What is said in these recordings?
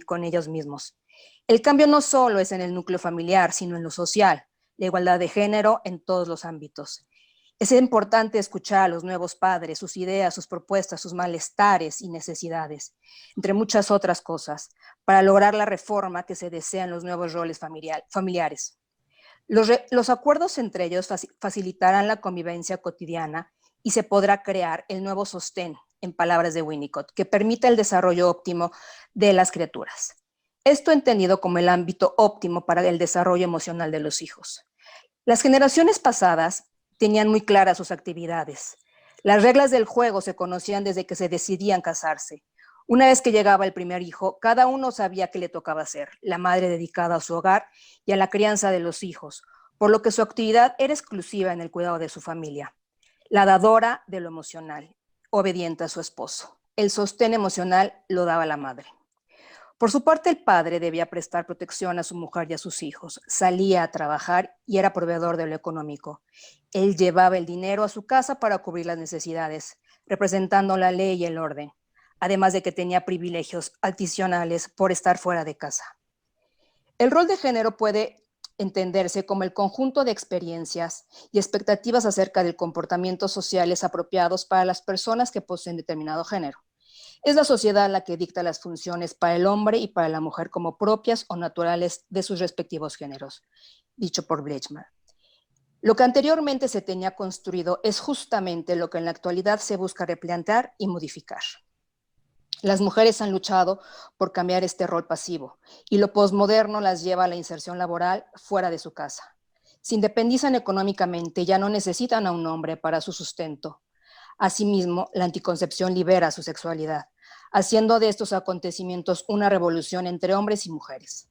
con ellos mismos. El cambio no solo es en el núcleo familiar, sino en lo social, la igualdad de género en todos los ámbitos. Es importante escuchar a los nuevos padres, sus ideas, sus propuestas, sus malestares y necesidades, entre muchas otras cosas, para lograr la reforma que se desea en los nuevos roles familiares. Los acuerdos entre ellos facilitarán la convivencia cotidiana y se podrá crear el nuevo sostén, en palabras de Winnicott, que permita el desarrollo óptimo de las criaturas. Esto entendido como el ámbito óptimo para el desarrollo emocional de los hijos. Las generaciones pasadas tenían muy claras sus actividades. Las reglas del juego se conocían desde que se decidían casarse. Una vez que llegaba el primer hijo, cada uno sabía qué le tocaba hacer, la madre dedicada a su hogar y a la crianza de los hijos, por lo que su actividad era exclusiva en el cuidado de su familia. La dadora de lo emocional, obediente a su esposo. El sostén emocional lo daba la madre. Por su parte, el padre debía prestar protección a su mujer y a sus hijos. Salía a trabajar y era proveedor de lo económico. Él llevaba el dinero a su casa para cubrir las necesidades, representando la ley y el orden, además de que tenía privilegios adicionales por estar fuera de casa. El rol de género puede entenderse como el conjunto de experiencias y expectativas acerca del comportamientos sociales apropiados para las personas que poseen determinado género. Es la sociedad la que dicta las funciones para el hombre y para la mujer como propias o naturales de sus respectivos géneros, dicho por Bleichmann. Lo que anteriormente se tenía construido es justamente lo que en la actualidad se busca replantear y modificar. Las mujeres han luchado por cambiar este rol pasivo y lo posmoderno las lleva a la inserción laboral fuera de su casa. Se independizan económicamente, ya no necesitan a un hombre para su sustento. Asimismo, la anticoncepción libera su sexualidad, haciendo de estos acontecimientos una revolución entre hombres y mujeres,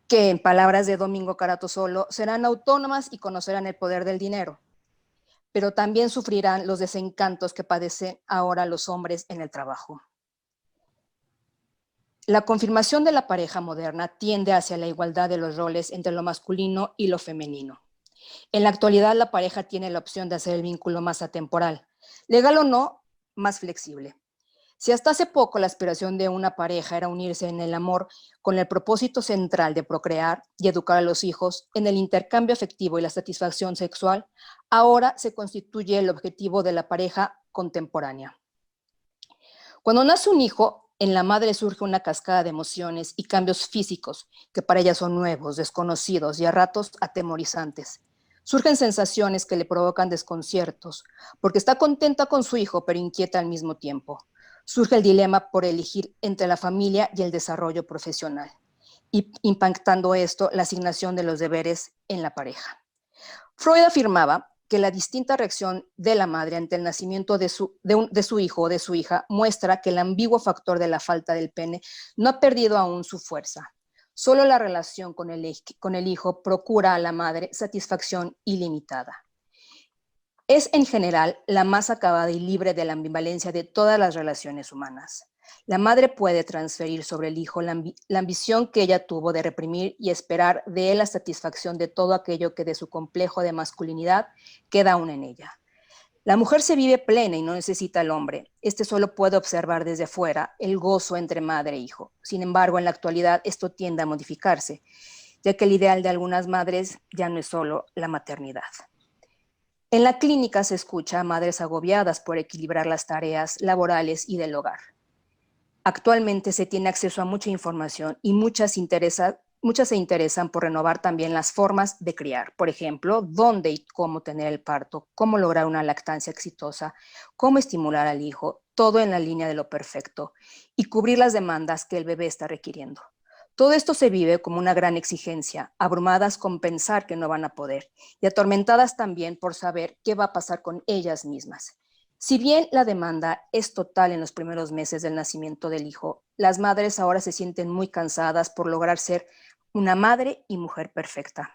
que en palabras de Domingo Caratosolo, serán autónomas y conocerán el poder del dinero, pero también sufrirán los desencantos que padecen ahora los hombres en el trabajo. La confirmación de la pareja moderna tiende hacia la igualdad de los roles entre lo masculino y lo femenino. En la actualidad, la pareja tiene la opción de hacer el vínculo más atemporal, legal o no, más flexible. Si hasta hace poco la aspiración de una pareja era unirse en el amor con el propósito central de procrear y educar a los hijos en el intercambio afectivo y la satisfacción sexual, ahora se constituye el objetivo de la pareja contemporánea. Cuando nace un hijo, en la madre surge una cascada de emociones y cambios físicos que para ella son nuevos, desconocidos y a ratos atemorizantes. Surgen sensaciones que le provocan desconciertos, porque está contenta con su hijo, pero inquieta al mismo tiempo. Surge el dilema por elegir entre la familia y el desarrollo profesional, y impactando esto la asignación de los deberes en la pareja. Freud afirmaba que la distinta reacción de la madre ante el nacimiento de su hijo o de su hija muestra que el ambiguo factor de la falta del pene no ha perdido aún su fuerza. Solo la relación con el hijo procura a la madre satisfacción ilimitada. Es en general la más acabada y libre de la ambivalencia de todas las relaciones humanas. La madre puede transferir sobre el hijo la ambición que ella tuvo de reprimir y esperar de él la satisfacción de todo aquello que de su complejo de masculinidad queda aún en ella. La mujer se vive plena y no necesita al hombre. Este solo puede observar desde fuera el gozo entre madre e hijo. Sin embargo, en la actualidad esto tiende a modificarse, ya que el ideal de algunas madres ya no es solo la maternidad. En la clínica se escucha a madres agobiadas por equilibrar las tareas laborales y del hogar. Actualmente se tiene acceso a mucha información y muchas se interesan por renovar también las formas de criar. Por ejemplo, dónde y cómo tener el parto, cómo lograr una lactancia exitosa, cómo estimular al hijo, todo en la línea de lo perfecto y cubrir las demandas que el bebé está requiriendo. Todo esto se vive como una gran exigencia, abrumadas con pensar que no van a poder y atormentadas también por saber qué va a pasar con ellas mismas. Si bien la demanda es total en los primeros meses del nacimiento del hijo, las madres ahora se sienten muy cansadas por lograr ser una madre y mujer perfecta.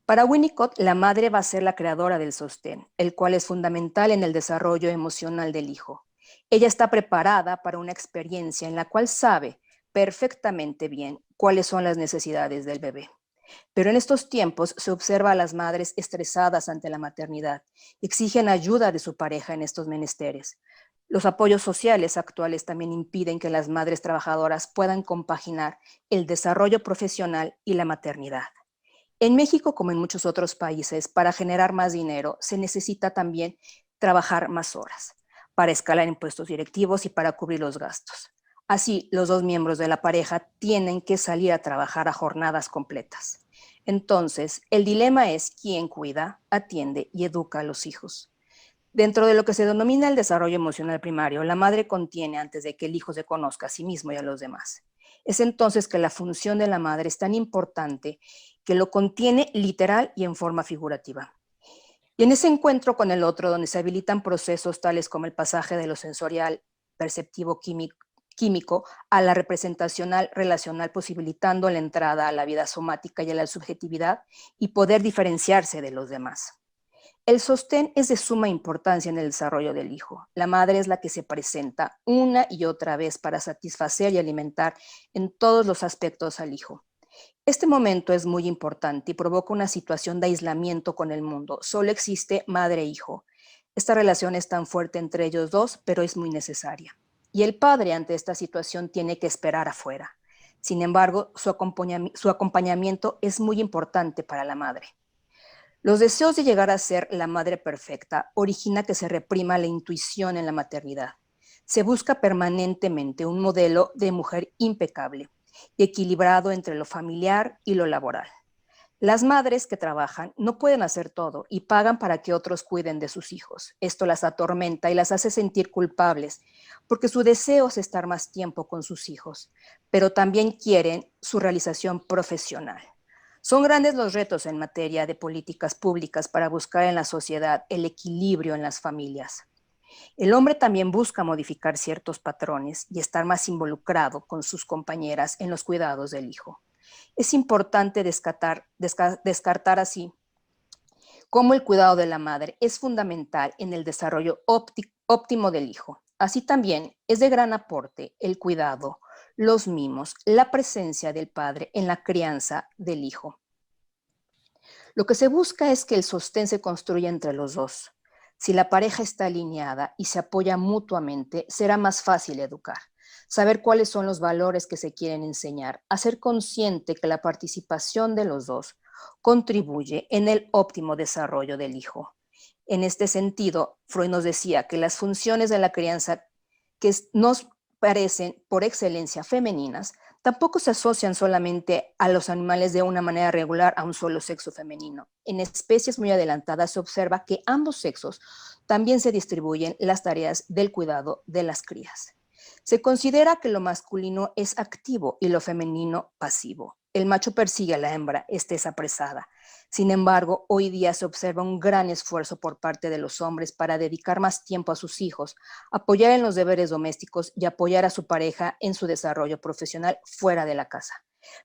Para Winnicott, la madre va a ser la creadora del sostén, el cual es fundamental en el desarrollo emocional del hijo. Ella está preparada para una experiencia en la cual sabe perfectamente bien cuáles son las necesidades del bebé. Pero en estos tiempos se observa a las madres estresadas ante la maternidad, exigen ayuda de su pareja en estos menesteres. Los apoyos sociales actuales también impiden que las madres trabajadoras puedan compaginar el desarrollo profesional y la maternidad. En México, como en muchos otros países, para generar más dinero se necesita también trabajar más horas para escalar en puestos directivos y para cubrir los gastos. Así, los dos miembros de la pareja tienen que salir a trabajar a jornadas completas. Entonces, el dilema es quién cuida, atiende y educa a los hijos. Dentro de lo que se denomina el desarrollo emocional primario, la madre contiene antes de que el hijo se conozca a sí mismo y a los demás. Es entonces que la función de la madre es tan importante que lo contiene literal y en forma figurativa. Y en ese encuentro con el otro, donde se habilitan procesos tales como el pasaje de lo sensorial, perceptivo, químico a la representacional relacional, posibilitando la entrada a la vida somática y a la subjetividad y poder diferenciarse de los demás. El sostén es de suma importancia en el desarrollo del hijo. La madre es la que se presenta una y otra vez para satisfacer y alimentar en todos los aspectos al hijo. Este momento es muy importante y provoca una situación de aislamiento con el mundo. Solo existe madre e hijo. Esta relación es tan fuerte entre ellos dos, pero es muy necesaria. Y el padre ante esta situación tiene que esperar afuera. Sin embargo, su acompañamiento es muy importante para la madre. Los deseos de llegar a ser la madre perfecta origina que se reprima la intuición en la maternidad. Se busca permanentemente un modelo de mujer impecable y equilibrado entre lo familiar y lo laboral. Las madres que trabajan no pueden hacer todo y pagan para que otros cuiden de sus hijos. Esto las atormenta y las hace sentir culpables porque su deseo es estar más tiempo con sus hijos, pero también quieren su realización profesional. Son grandes los retos en materia de políticas públicas para buscar en la sociedad el equilibrio en las familias. El hombre también busca modificar ciertos patrones y estar más involucrado con sus compañeras en los cuidados del hijo. Es importante descartar así cómo el cuidado de la madre es fundamental en el desarrollo óptimo del hijo. Así también es de gran aporte el cuidado, los mimos, la presencia del padre en la crianza del hijo. Lo que se busca es que el sostén se construya entre los dos. Si la pareja está alineada y se apoya mutuamente, será más fácil educar, saber cuáles son los valores que se quieren enseñar, hacer consciente que la participación de los dos contribuye en el óptimo desarrollo del hijo. En este sentido, Freud nos decía que las funciones de la crianza que nos parecen por excelencia femeninas tampoco se asocian solamente a los animales de una manera regular a un solo sexo femenino. En especies muy adelantadas se observa que ambos sexos también se distribuyen las tareas del cuidado de las crías. Se considera que lo masculino es activo y lo femenino pasivo. El macho persigue a la hembra, estés apresada. Sin embargo, hoy día se observa un gran esfuerzo por parte de los hombres para dedicar más tiempo a sus hijos, apoyar en los deberes domésticos y apoyar a su pareja en su desarrollo profesional fuera de la casa.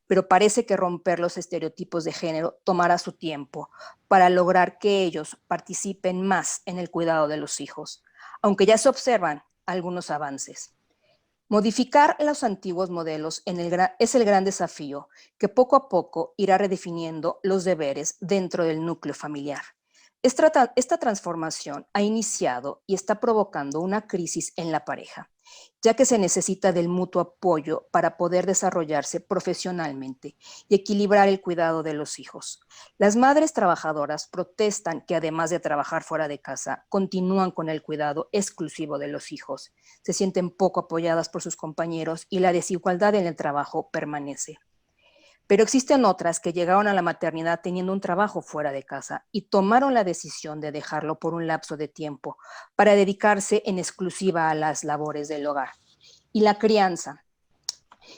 Pero parece que romper los estereotipos de género tomará su tiempo para lograr que ellos participen más en el cuidado de los hijos, aunque ya se observan algunos avances. Modificar los antiguos modelos es el gran desafío que poco a poco irá redefiniendo los deberes dentro del núcleo familiar. Esta transformación ha iniciado y está provocando una crisis en la pareja, ya que se necesita del mutuo apoyo para poder desarrollarse profesionalmente y equilibrar el cuidado de los hijos. Las madres trabajadoras protestan que además de trabajar fuera de casa, continúan con el cuidado exclusivo de los hijos. Se sienten poco apoyadas por sus compañeros y la desigualdad en el trabajo permanece. Pero existen otras que llegaron a la maternidad teniendo un trabajo fuera de casa y tomaron la decisión de dejarlo por un lapso de tiempo para dedicarse en exclusiva a las labores del hogar. Y la crianza.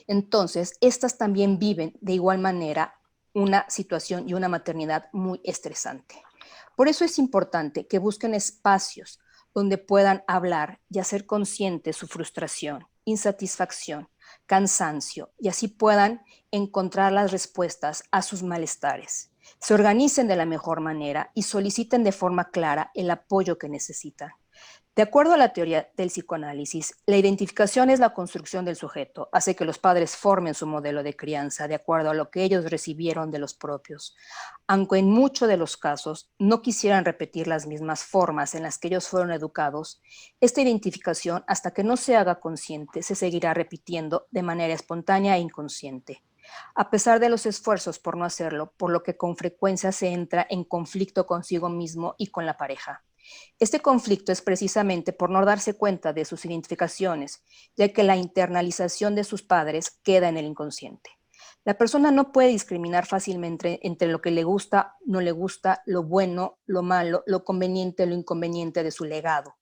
Entonces, estas también viven de igual manera una situación y una maternidad muy estresante. Por eso es importante que busquen espacios donde puedan hablar y hacer consciente su frustración, insatisfacción, cansancio, y así puedan encontrar las respuestas a sus malestares. Se organicen de la mejor manera y soliciten de forma clara el apoyo que necesitan. De acuerdo a la teoría del psicoanálisis, la identificación es la construcción del sujeto, hace que los padres formen su modelo de crianza de acuerdo a lo que ellos recibieron de los propios, aunque en muchos de los casos no quisieran repetir las mismas formas en las que ellos fueron educados. Esta identificación, hasta que no se haga consciente, se seguirá repitiendo de manera espontánea e inconsciente, a pesar de los esfuerzos por no hacerlo, por lo que con frecuencia se entra en conflicto consigo mismo y con la pareja. Este conflicto es precisamente por no darse cuenta de sus identificaciones, ya que la internalización de sus padres queda en el inconsciente. La persona no puede discriminar fácilmente entre lo que le gusta, no le gusta, lo bueno, lo malo, lo conveniente, lo inconveniente de su legado.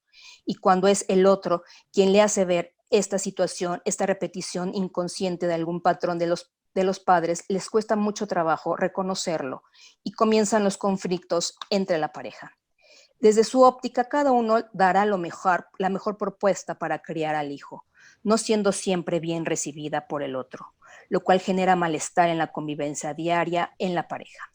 Y cuando es el otro quien le hace ver esta situación, esta repetición inconsciente de algún patrón de los padres, les cuesta mucho trabajo reconocerlo y comienzan los conflictos entre la pareja. Desde su óptica, cada uno dará la mejor propuesta para criar al hijo, no siendo siempre bien recibida por el otro, lo cual genera malestar en la convivencia diaria en la pareja.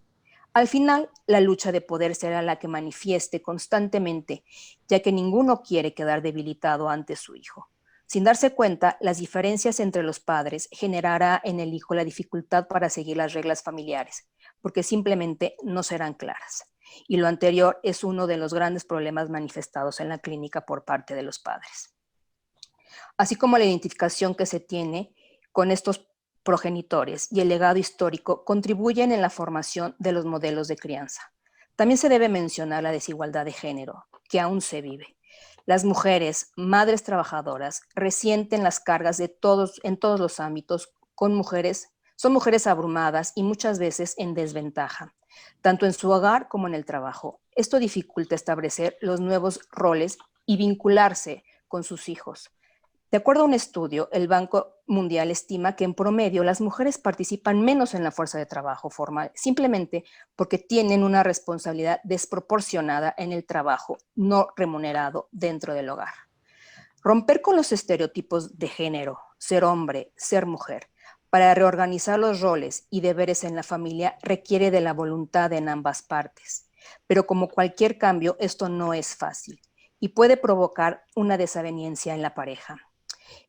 Al final, la lucha de poder será la que manifieste constantemente, ya que ninguno quiere quedar debilitado ante su hijo. Sin darse cuenta, las diferencias entre los padres generará en el hijo la dificultad para seguir las reglas familiares, porque simplemente no serán claras. Y lo anterior es uno de los grandes problemas manifestados en la clínica por parte de los padres. Así como la identificación que se tiene con estos progenitores y el legado histórico contribuyen en la formación de los modelos de crianza. También se debe mencionar la desigualdad de género, que aún se vive. Las mujeres, madres trabajadoras, resienten las cargas en todos los ámbitos son mujeres abrumadas y muchas veces en desventaja, tanto en su hogar como en el trabajo. Esto dificulta establecer los nuevos roles y vincularse con sus hijos. De acuerdo a un estudio, el Banco Mundial estima que en promedio las mujeres participan menos en la fuerza de trabajo formal, simplemente porque tienen una responsabilidad desproporcionada en el trabajo no remunerado dentro del hogar. Romper con los estereotipos de género, ser hombre, ser mujer, para reorganizar los roles y deberes en la familia requiere de la voluntad en ambas partes. Pero como cualquier cambio, esto no es fácil y puede provocar una desaveniencia en la pareja.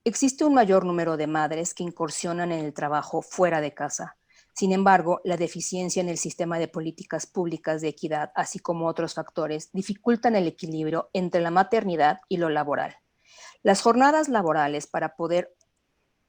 Existe un mayor número de madres que incursionan en el trabajo fuera de casa. Sin embargo, la deficiencia en el sistema de políticas públicas de equidad, así como otros factores, dificultan el equilibrio entre la maternidad y lo laboral. Las jornadas laborales para poder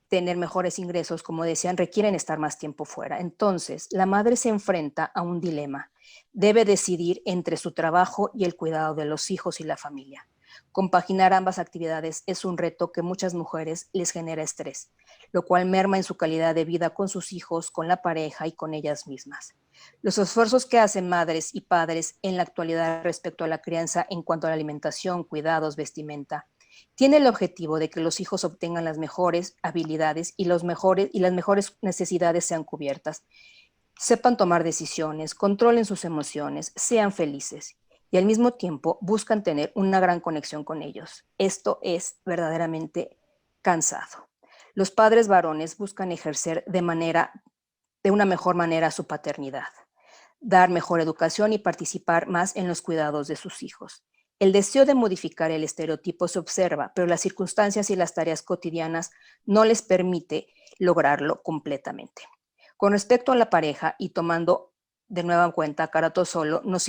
tener mejores ingresos, como decían, requieren estar más tiempo fuera. Entonces, la madre se enfrenta a un dilema. Debe decidir entre su trabajo y el cuidado de los hijos y la familia. Compaginar ambas actividades es un reto que muchas mujeres les genera estrés, lo cual merma en su calidad de vida con sus hijos, con la pareja y con ellas mismas. Los esfuerzos que hacen madres y padres en la actualidad respecto a la crianza en cuanto a la alimentación, cuidados, vestimenta, tiene el objetivo de que los hijos obtengan las mejores habilidades y las mejores necesidades sean cubiertas, sepan tomar decisiones, controlen sus emociones, sean felices y al mismo tiempo buscan tener una gran conexión con ellos. Esto es verdaderamente cansado. Los padres varones buscan ejercer de una mejor manera su paternidad, dar mejor educación y participar más en los cuidados de sus hijos. El deseo de modificar el estereotipo se observa, pero las circunstancias y las tareas cotidianas no les permite lograrlo completamente. Con respecto a la pareja y tomando de nuevo en cuenta Carato Solo, nos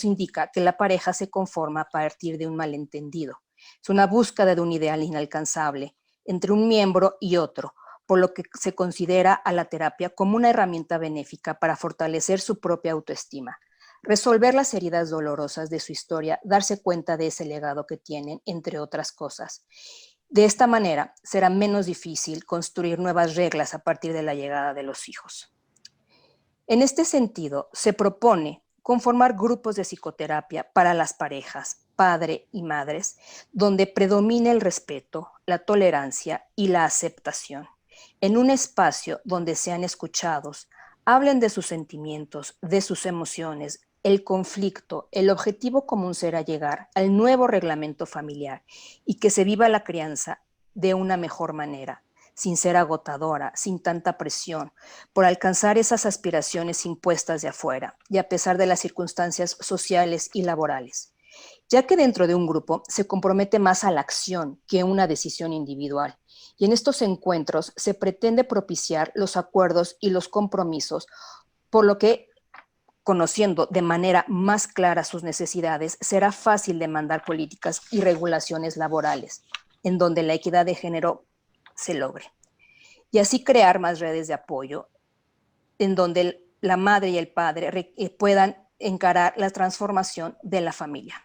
indica que la pareja se conforma a partir de un malentendido. Es una búsqueda de un ideal inalcanzable entre un miembro y otro, por lo que se considera a la terapia como una herramienta benéfica para fortalecer su propia autoestima, resolver las heridas dolorosas de su historia, darse cuenta de ese legado que tienen, entre otras cosas. De esta manera, será menos difícil construir nuevas reglas a partir de la llegada de los hijos. En este sentido, se propone conformar grupos de psicoterapia para las parejas, padre y madres, donde predomine el respeto, la tolerancia y la aceptación, en un espacio donde sean escuchados, hablen de sus sentimientos, de sus emociones, el conflicto, el objetivo común será llegar al nuevo reglamento familiar y que se viva la crianza de una mejor manera, sin ser agotadora, sin tanta presión, por alcanzar esas aspiraciones impuestas de afuera y a pesar de las circunstancias sociales y laborales. ya que dentro de un grupo se compromete más a la acción que una decisión individual. Y en estos encuentros se pretende propiciar los acuerdos y los compromisos, por lo que, conociendo de manera más clara sus necesidades, será fácil demandar políticas y regulaciones laborales, en donde la equidad de género se logre. Y así crear más redes de apoyo, en donde la madre y el padre puedan encarar la transformación de la familia.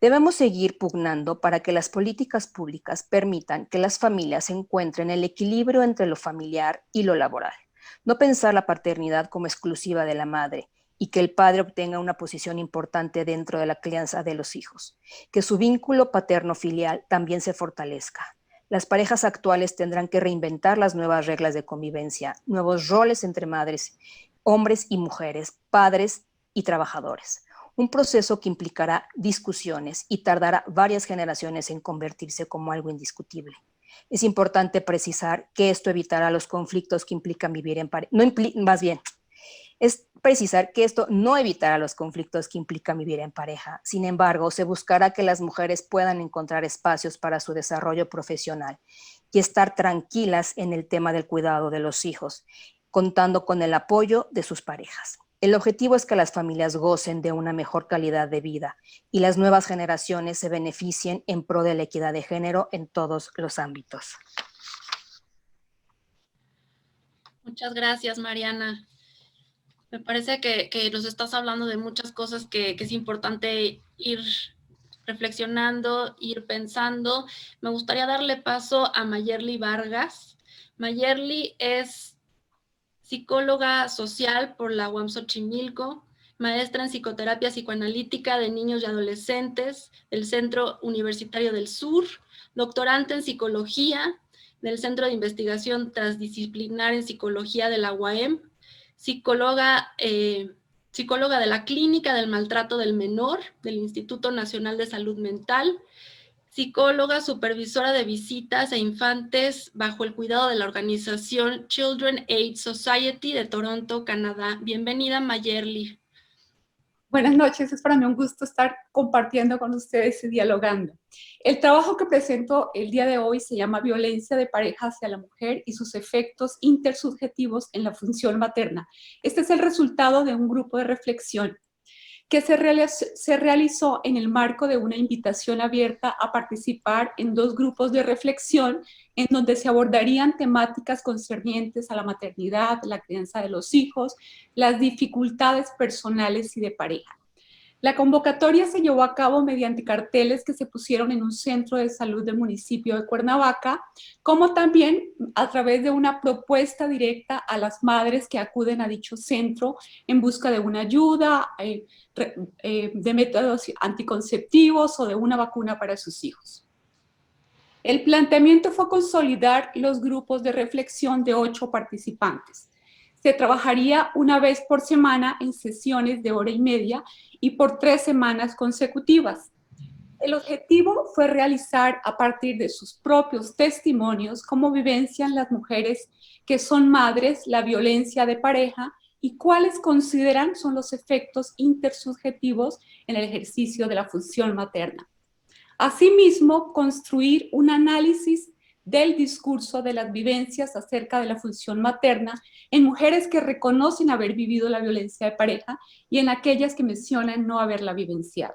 Debemos seguir pugnando para que las políticas públicas permitan que las familias encuentren el equilibrio entre lo familiar y lo laboral. No pensar la paternidad como exclusiva de la madre y que el padre obtenga una posición importante dentro de la crianza de los hijos. Que su vínculo paterno-filial también se fortalezca. Las parejas actuales tendrán que reinventar las nuevas reglas de convivencia, nuevos roles entre madres, hombres y mujeres, padres y trabajadores. Un proceso que implicará discusiones y tardará varias generaciones en convertirse como algo indiscutible. Es importante precisar que esto evitará los conflictos que implican vivir en pareja. Más bien, es precisar que esto no evitará los conflictos que implican vivir en pareja. Sin embargo, se buscará que las mujeres puedan encontrar espacios para su desarrollo profesional y estar tranquilas en el tema del cuidado de los hijos, contando con el apoyo de sus parejas. El objetivo es que las familias gocen de una mejor calidad de vida y las nuevas generaciones se beneficien en pro de la equidad de género en todos los ámbitos. Muchas gracias, Mariana. Me parece que nos estás hablando de muchas cosas que es importante ir reflexionando, ir pensando. Me gustaría darle paso a Mayerly Vargas. Mayerly es psicóloga social por la UAM Xochimilco, maestra en psicoterapia psicoanalítica de niños y adolescentes del Centro Universitario del Sur, doctorante en psicología del Centro de Investigación Transdisciplinar en Psicología de la UAM, psicóloga de la Clínica del Maltrato del Menor del Instituto Nacional de Salud Mental, psicóloga, supervisora de visitas a infantes bajo el cuidado de la organización Children Aid Society de Toronto, Canadá. Bienvenida, Mayerly. Buenas noches, es para mí un gusto estar compartiendo con ustedes y dialogando. El trabajo que presento el día de hoy se llama Violencia de pareja hacia la mujer y sus efectos intersubjetivos en la función materna. Este es el resultado de un grupo de reflexión que se realizó en el marco de una invitación abierta a participar en 2 grupos de reflexión en donde se abordarían temáticas concernientes a la maternidad, la crianza de los hijos, las dificultades personales y de pareja. La convocatoria se llevó a cabo mediante carteles que se pusieron en un centro de salud del municipio de Cuernavaca, como también a través de una propuesta directa a las madres que acuden a dicho centro en busca de una ayuda, de métodos anticonceptivos o de una vacuna para sus hijos. El planteamiento fue consolidar los grupos de reflexión de 8 participantes. Se trabajaría una vez por semana en sesiones de 1h30 y por 3 semanas consecutivas. El objetivo fue realizar a partir de sus propios testimonios cómo vivencian las mujeres que son madres la violencia de pareja y cuáles consideran son los efectos intersubjetivos en el ejercicio de la función materna. Asimismo, construir un análisis del discurso de las vivencias acerca de la función materna en mujeres que reconocen haber vivido la violencia de pareja y en aquellas que mencionan no haberla vivenciado.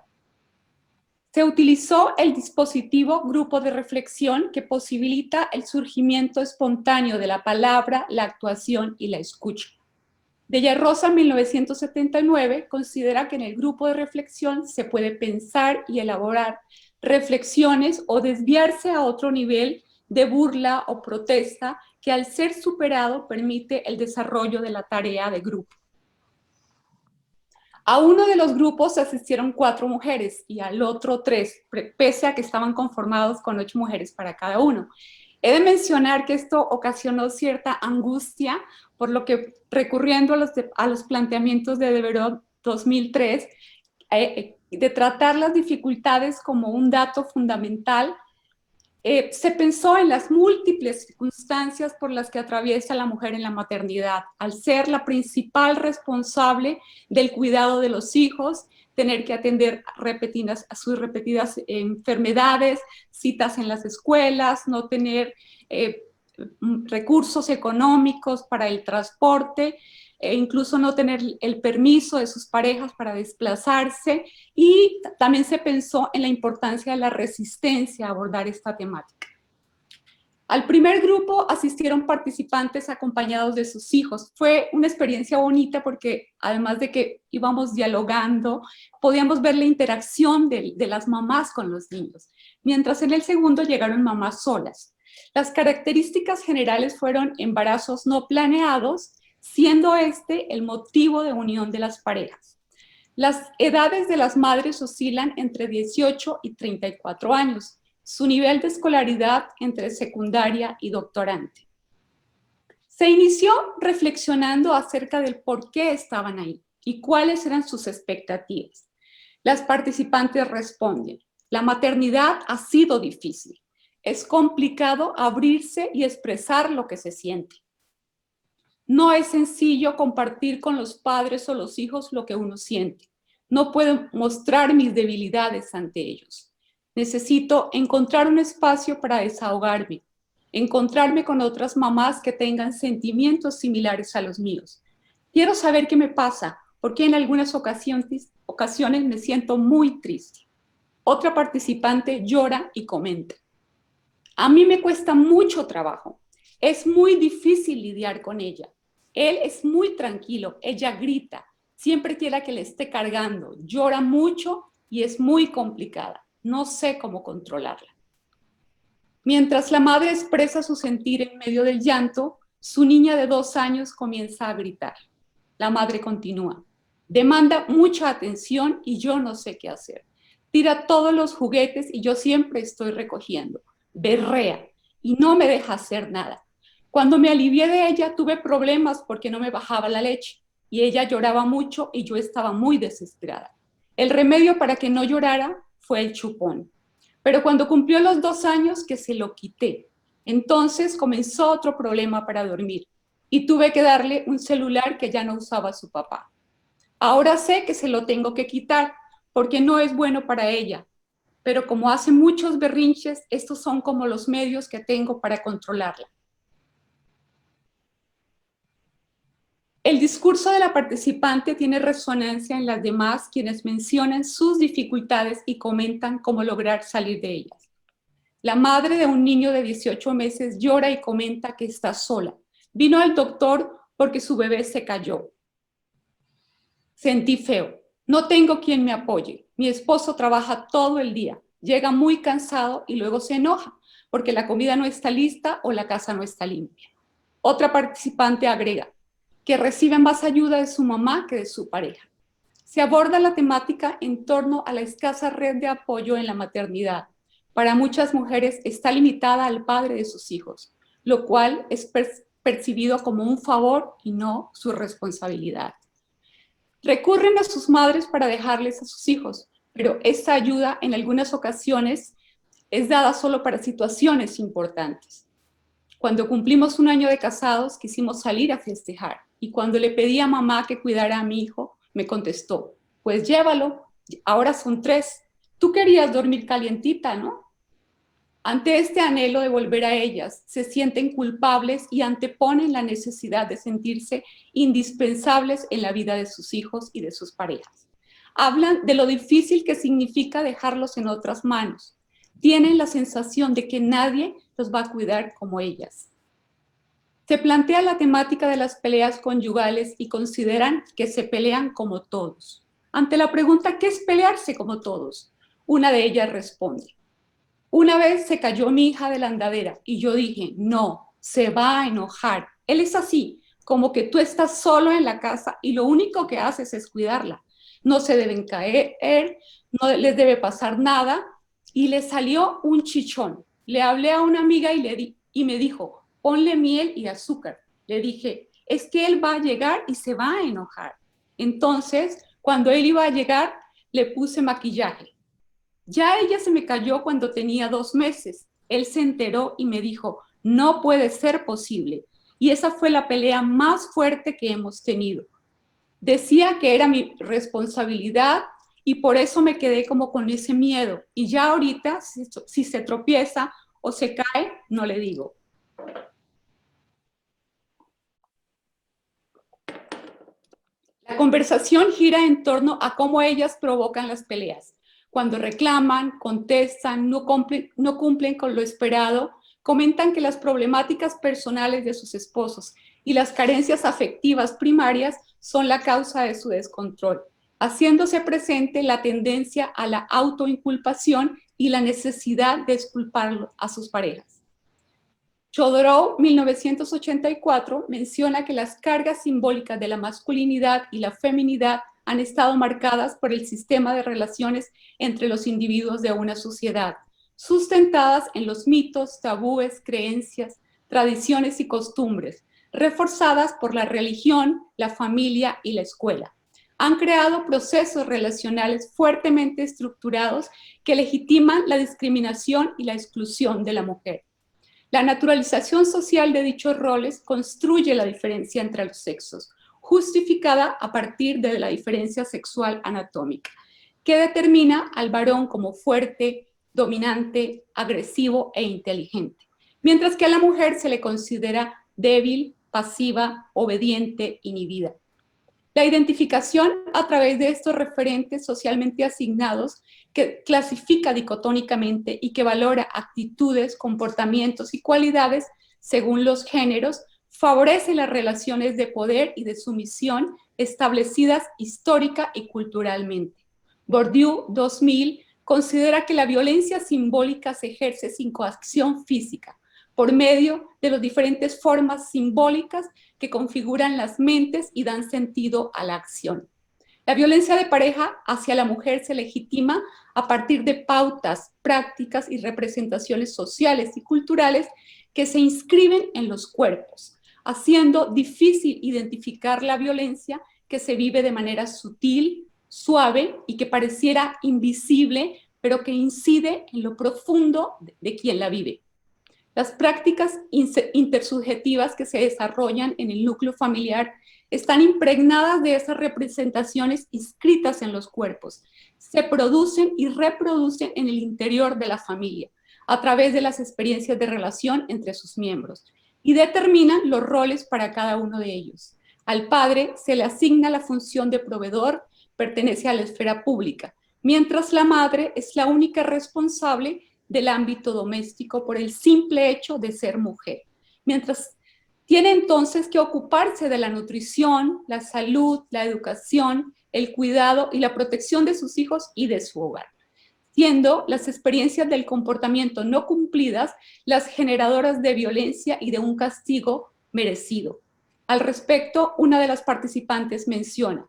Se utilizó el dispositivo grupo de reflexión que posibilita el surgimiento espontáneo de la palabra, la actuación y la escucha. Della Rosa, en 1979, considera que en el grupo de reflexión se puede pensar y elaborar reflexiones o desviarse a otro nivel de burla o protesta que al ser superado permite el desarrollo de la tarea de grupo. A uno de los grupos asistieron 4 mujeres y al otro 3, pese a que estaban conformados con 8 mujeres para cada uno. He de mencionar que esto ocasionó cierta angustia, por lo que recurriendo a los planteamientos de Devereux 2003, de tratar las dificultades como un dato fundamental, se pensó en las múltiples circunstancias por las que atraviesa la mujer en la maternidad, al ser la principal responsable del cuidado de los hijos, tener que atender a sus repetidas enfermedades, citas en las escuelas, no tener recursos económicos para el transporte, incluso no tener el permiso de sus parejas para desplazarse, y también se pensó en la importancia de la resistencia a abordar esta temática. Al primer grupo asistieron participantes acompañados de sus hijos. Fue una experiencia bonita porque además de que íbamos dialogando, podíamos ver la interacción de las mamás con los niños, mientras en el segundo llegaron mamás solas. Las características generales fueron embarazos no planeados, siendo este el motivo de unión de las parejas. Las edades de las madres oscilan entre 18 y 34 años. Su nivel de escolaridad entre secundaria y doctorante. Se inició reflexionando acerca del por qué estaban ahí y cuáles eran sus expectativas. Las participantes responden: la maternidad ha sido difícil. Es complicado abrirse y expresar lo que se siente. No es sencillo compartir con los padres o los hijos lo que uno siente. No puedo mostrar mis debilidades ante ellos. Necesito encontrar un espacio para desahogarme, encontrarme con otras mamás que tengan sentimientos similares a los míos. Quiero saber qué me pasa, porque en algunas ocasiones me siento muy triste. Otra participante llora y comenta: a mí me cuesta mucho trabajo. Es muy difícil lidiar con ella. Él es muy tranquilo, ella grita, siempre quiere que le esté cargando, llora mucho y es muy complicada. No sé cómo controlarla. Mientras la madre expresa su sentir en medio del llanto, su niña de 2 años comienza a gritar. La madre continúa: demanda mucha atención y yo no sé qué hacer. Tira todos los juguetes y yo siempre estoy recogiendo. Berrea y no me deja hacer nada. Cuando me alivié de ella tuve problemas porque no me bajaba la leche y ella lloraba mucho y yo estaba muy desesperada. El remedio para que no llorara fue el chupón. Pero cuando cumplió los 2 años que se lo quité, entonces comenzó otro problema para dormir y tuve que darle un celular que ya no usaba su papá. Ahora sé que se lo tengo que quitar porque no es bueno para ella, pero como hace muchos berrinches, estos son como los medios que tengo para controlarla. El discurso de la participante tiene resonancia en las demás, quienes mencionan sus dificultades y comentan cómo lograr salir de ellas. La madre de un niño de 18 meses llora y comenta que está sola. Vino al doctor porque su bebé se cayó. Sentí feo. No tengo quien me apoye. Mi esposo trabaja todo el día. Llega muy cansado y luego se enoja porque la comida no está lista o la casa no está limpia. Otra participante agrega que recibe más ayuda de su mamá que de su pareja. Se aborda la temática en torno a la escasa red de apoyo en la maternidad. Para muchas mujeres está limitada al padre de sus hijos, lo cual es percibido como un favor y no su responsabilidad. Recurren a sus madres para dejarles a sus hijos, pero esta ayuda en algunas ocasiones es dada solo para situaciones importantes. Cuando cumplimos 1 año de casados, quisimos salir a festejar. Y cuando le pedí a mamá que cuidara a mi hijo, me contestó: pues llévalo, ahora son 3. Tú querías dormir calientita, ¿no? Ante este anhelo de volver a ellas, se sienten culpables y anteponen la necesidad de sentirse indispensables en la vida de sus hijos y de sus parejas. Hablan de lo difícil que significa dejarlos en otras manos. Tienen la sensación de que nadie los va a cuidar como ellas. Se plantea la temática de las peleas conyugales y consideran que se pelean como todos. Ante la pregunta ¿qué es pelearse como todos?, una de ellas responde: una vez se cayó mi hija de la andadera y yo dije, no, se va a enojar. Él es así, como que tú estás solo en la casa y lo único que haces es cuidarla. No se deben caer, no les debe pasar nada. Y le salió un chichón. Le hablé a una amiga y me dijo, ponle miel y azúcar. Le dije, es que él va a llegar y se va a enojar. Entonces, cuando él iba a llegar, le puse maquillaje. Ya ella se me cayó cuando tenía 2 meses. Él se enteró y me dijo, no puede ser posible. Y esa fue la pelea más fuerte que hemos tenido. Decía que era mi responsabilidad y por eso me quedé como con ese miedo. Y ya ahorita, si se tropieza o se cae, no le digo. La conversación gira en torno a cómo ellas provocan las peleas. Cuando reclaman, contestan, no cumplen con lo esperado, comentan que las problemáticas personales de sus esposos y las carencias afectivas primarias son la causa de su descontrol, haciéndose presente la tendencia a la autoinculpación y la necesidad de exculpar a sus parejas. Chodorow, 1984, menciona que las cargas simbólicas de la masculinidad y la feminidad han estado marcadas por el sistema de relaciones entre los individuos de una sociedad, sustentadas en los mitos, tabúes, creencias, tradiciones y costumbres, reforzadas por la religión, la familia y la escuela. Han creado procesos relacionales fuertemente estructurados que legitiman la discriminación y la exclusión de la mujer. La naturalización social de dichos roles construye la diferencia entre los sexos, justificada a partir de la diferencia sexual anatómica, que determina al varón como fuerte, dominante, agresivo e inteligente, mientras que a la mujer se le considera débil, pasiva, obediente, inhibida. La identificación a través de estos referentes socialmente asignados que clasifica dicotómicamente y que valora actitudes, comportamientos y cualidades según los géneros, favorece las relaciones de poder y de sumisión establecidas histórica y culturalmente. Bourdieu, 2000, considera que la violencia simbólica se ejerce sin coacción física, por medio de las diferentes formas simbólicas que configuran las mentes y dan sentido a la acción. La violencia de pareja hacia la mujer se legitima a partir de pautas, prácticas y representaciones sociales y culturales que se inscriben en los cuerpos, haciendo difícil identificar la violencia que se vive de manera sutil, suave y que pareciera invisible, pero que incide en lo profundo de quien la vive. Las prácticas intersubjetivas que se desarrollan en el núcleo familiar están impregnadas de esas representaciones inscritas en los cuerpos. Se producen y reproducen en el interior de la familia, a través de las experiencias de relación entre sus miembros, y determinan los roles para cada uno de ellos. Al padre se le asigna la función de proveedor, pertenece a la esfera pública, mientras la madre es la única responsable del ámbito doméstico por el simple hecho de ser mujer, mientras tiene entonces que ocuparse de la nutrición, la salud, la educación, el cuidado y la protección de sus hijos y de su hogar, siendo las experiencias del comportamiento no cumplidas las generadoras de violencia y de un castigo merecido. Al respecto, una de las participantes menciona: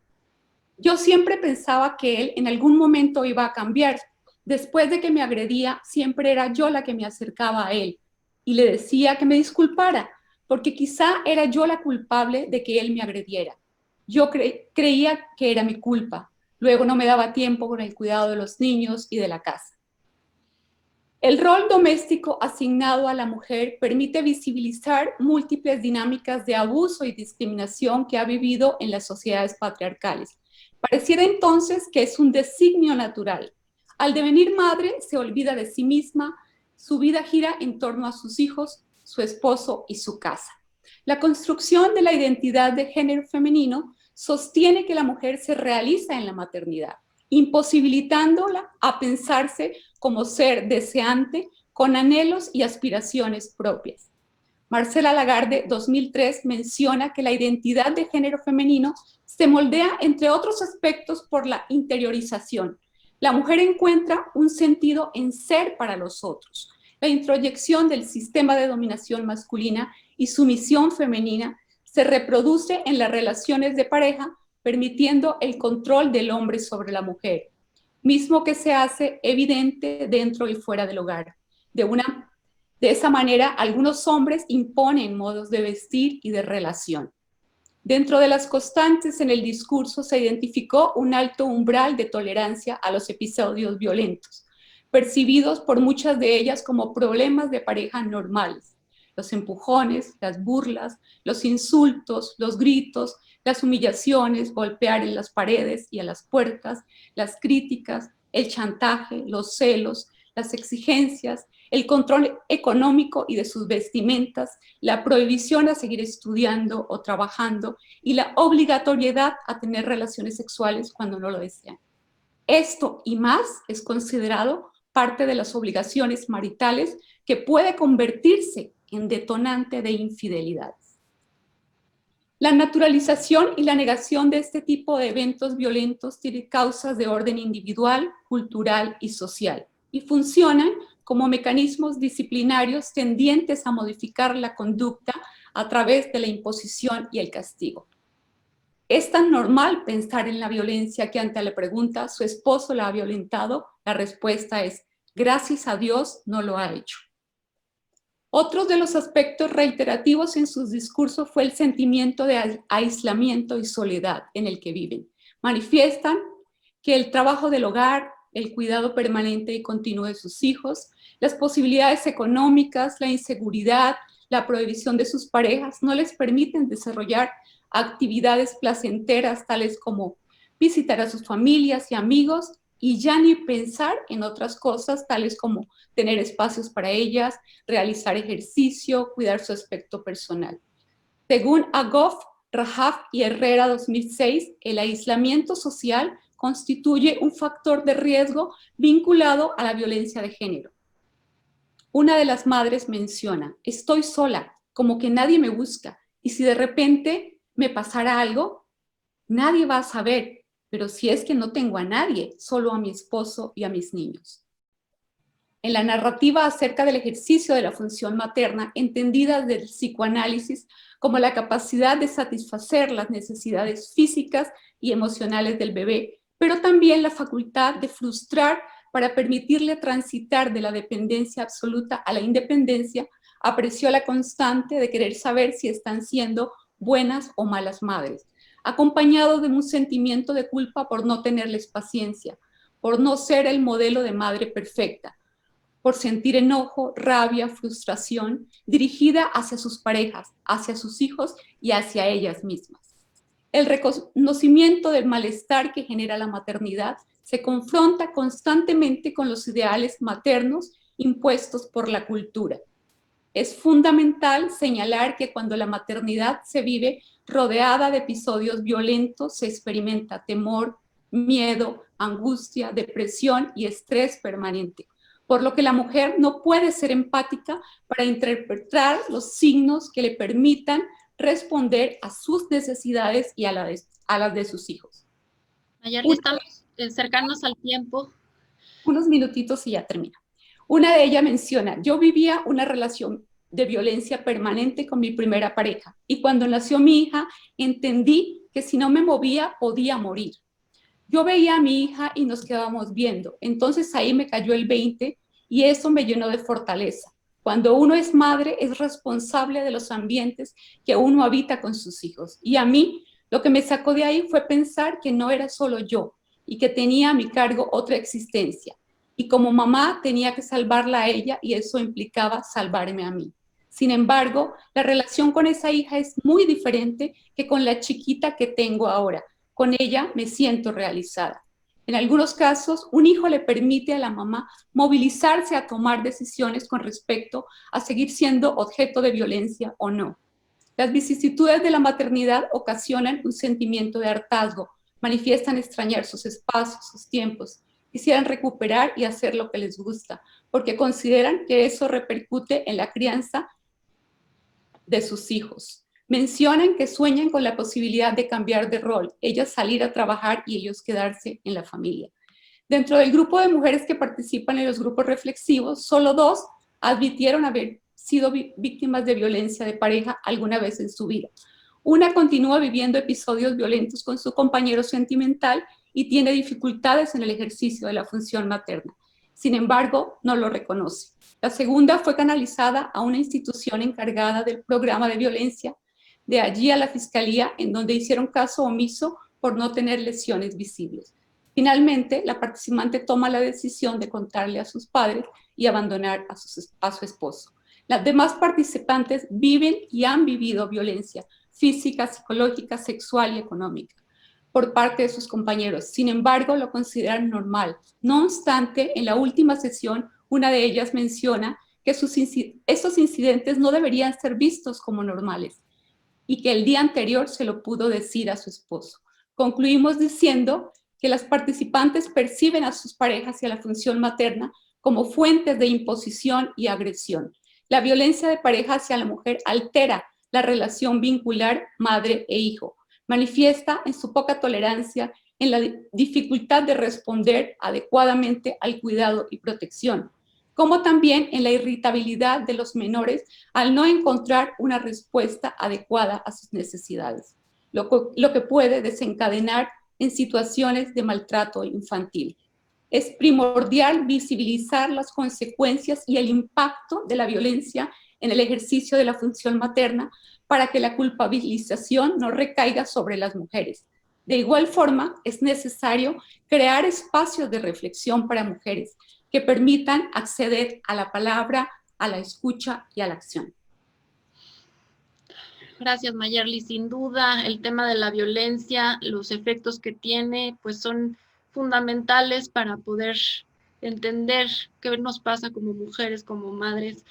yo siempre pensaba que él en algún momento iba a cambiar. Después de que me agredía, siempre era yo la que me acercaba a él y le decía que me disculpara, porque quizá era yo la culpable de que él me agrediera. Yo creía que era mi culpa. Luego no me daba tiempo con el cuidado de los niños y de la casa. El rol doméstico asignado a la mujer permite visibilizar múltiples dinámicas de abuso y discriminación que ha vivido en las sociedades patriarcales. Pareciera entonces que es un designio natural. Al devenir madre, se olvida de sí misma, su vida gira en torno a sus hijos, su esposo y su casa. La construcción de la identidad de género femenino sostiene que la mujer se realiza en la maternidad, imposibilitándola a pensarse como ser deseante con anhelos y aspiraciones propias. Marcela Lagarde, 2003, menciona que la identidad de género femenino se moldea, entre otros aspectos, por la interiorización. La mujer encuentra un sentido en ser para los otros. La introyección del sistema de dominación masculina y sumisión femenina se reproduce en las relaciones de pareja, permitiendo el control del hombre sobre la mujer, mismo que se hace evidente dentro y fuera del hogar. De esa manera, algunos hombres imponen modos de vestir y de relación. Dentro de las constantes en el discurso se identificó un alto umbral de tolerancia a los episodios violentos, percibidos por muchas de ellas como problemas de pareja normales. los empujones, las burlas, los insultos, los gritos, las humillaciones, golpear en las paredes y a las puertas, las críticas, el chantaje, los celos, las exigencias, el control económico y de sus vestimentas, la prohibición a seguir estudiando o trabajando y la obligatoriedad a tener relaciones sexuales cuando no lo desean. Esto y más es considerado parte de las obligaciones maritales que puede convertirse en detonante de infidelidades. La naturalización y la negación de este tipo de eventos violentos tiene causas de orden individual, cultural y social y funcionan como mecanismos disciplinarios tendientes a modificar la conducta a través de la imposición y el castigo. Es tan normal pensar en la violencia que ante la pregunta ¿su esposo la ha violentado? La respuesta es gracias a Dios no lo ha hecho. Otro de los aspectos reiterativos en sus discursos fue el sentimiento de aislamiento y soledad en el que viven. Manifiestan que el trabajo del hogar, el cuidado permanente y continuo de sus hijos, las posibilidades económicas, la inseguridad, la prohibición de sus parejas no les permiten desarrollar actividades placenteras tales como visitar a sus familias y amigos y ya ni pensar en otras cosas tales como tener espacios para ellas, realizar ejercicio, cuidar su aspecto personal. Según Agoff, Rahaf y Herrera 2006, el aislamiento social constituye un factor de riesgo vinculado a la violencia de género. Una de las madres menciona, estoy sola, como que nadie me busca, y si de repente me pasara algo, nadie va a saber, pero si es que no tengo a nadie, solo a mi esposo y a mis niños. En la narrativa acerca del ejercicio de la función materna, entendida del psicoanálisis como la capacidad de satisfacer las necesidades físicas y emocionales del bebé, pero también la facultad de frustrar para permitirle transitar de la dependencia absoluta a la independencia, apreció la constante de querer saber si están siendo buenas o malas madres, acompañado de un sentimiento de culpa por no tenerles paciencia, por no ser el modelo de madre perfecta, por sentir enojo, rabia, frustración, dirigida hacia sus parejas, hacia sus hijos y hacia ellas mismas. El reconocimiento del malestar que genera la maternidad se confronta constantemente con los ideales maternos impuestos por la cultura. Es fundamental señalar que cuando la maternidad se vive rodeada de episodios violentos, se experimenta temor, miedo, angustia, depresión y estrés permanente, por lo que la mujer no puede ser empática para interpretar los signos que le permitan responder a sus necesidades y a las de sus hijos. Ayer estamos cercanos al tiempo. Unos minutitos y ya termino. Una de ellas menciona, yo vivía una relación de violencia permanente con mi primera pareja y cuando nació mi hija entendí que si no me movía podía morir. Yo veía a mi hija y nos quedábamos viendo, entonces ahí me cayó el 20 y eso me llenó de fortaleza. Cuando uno es madre es responsable de los ambientes que uno habita con sus hijos y a mí lo que me sacó de ahí fue pensar que no era solo yo y que tenía a mi cargo otra existencia. Y como mamá tenía que salvarla a ella y eso implicaba salvarme a mí. Sin embargo, la relación con esa hija es muy diferente que con la chiquita que tengo ahora. Con ella me siento realizada. En algunos casos, un hijo le permite a la mamá movilizarse a tomar decisiones con respecto a seguir siendo objeto de violencia o no. Las vicisitudes de la maternidad ocasionan un sentimiento de hartazgo, manifiestan extrañar sus espacios, sus tiempos, quisieran recuperar y hacer lo que les gusta, porque consideran que eso repercute en la crianza de sus hijos. Mencionan que sueñan con la posibilidad de cambiar de rol, ellas salir a trabajar y ellos quedarse en la familia. Dentro del grupo de mujeres que participan en los grupos reflexivos, solo 2 admitieron haber sido víctimas de violencia de pareja alguna vez en su vida. Una continúa viviendo episodios violentos con su compañero sentimental y tiene dificultades en el ejercicio de la función materna. Sin embargo, no lo reconoce. La segunda fue canalizada a una institución encargada del programa de violencia, de allí a la fiscalía, en donde hicieron caso omiso por no tener lesiones visibles. Finalmente, la participante toma la decisión de contarle a sus padres y abandonar a su esposo. Las demás participantes viven y han vivido violencia física, psicológica, sexual y económica por parte de sus compañeros. Sin embargo, lo consideran normal. No obstante, en la última sesión, una de ellas menciona que estos incidentes no deberían ser vistos como normales y que el día anterior se lo pudo decir a su esposo. Concluimos diciendo que las participantes perciben a sus parejas y a la función materna como fuentes de imposición y agresión. La violencia de pareja hacia la mujer altera la relación vincular madre e hijo, manifiesta en su poca tolerancia, en la dificultad de responder adecuadamente al cuidado y protección, como también en la irritabilidad de los menores al no encontrar una respuesta adecuada a sus necesidades, lo que puede desencadenar en situaciones de maltrato infantil. Es primordial visibilizar las consecuencias y el impacto de la violencia en el ejercicio de la función materna para que la culpabilización no recaiga sobre las mujeres. De igual forma, es necesario crear espacios de reflexión para mujeres que permitan acceder a la palabra, a la escucha y a la acción. Gracias, Mayerly. Sin duda, el tema de la violencia, los efectos que tiene, pues son fundamentales para poder entender qué nos pasa como mujeres, como madres.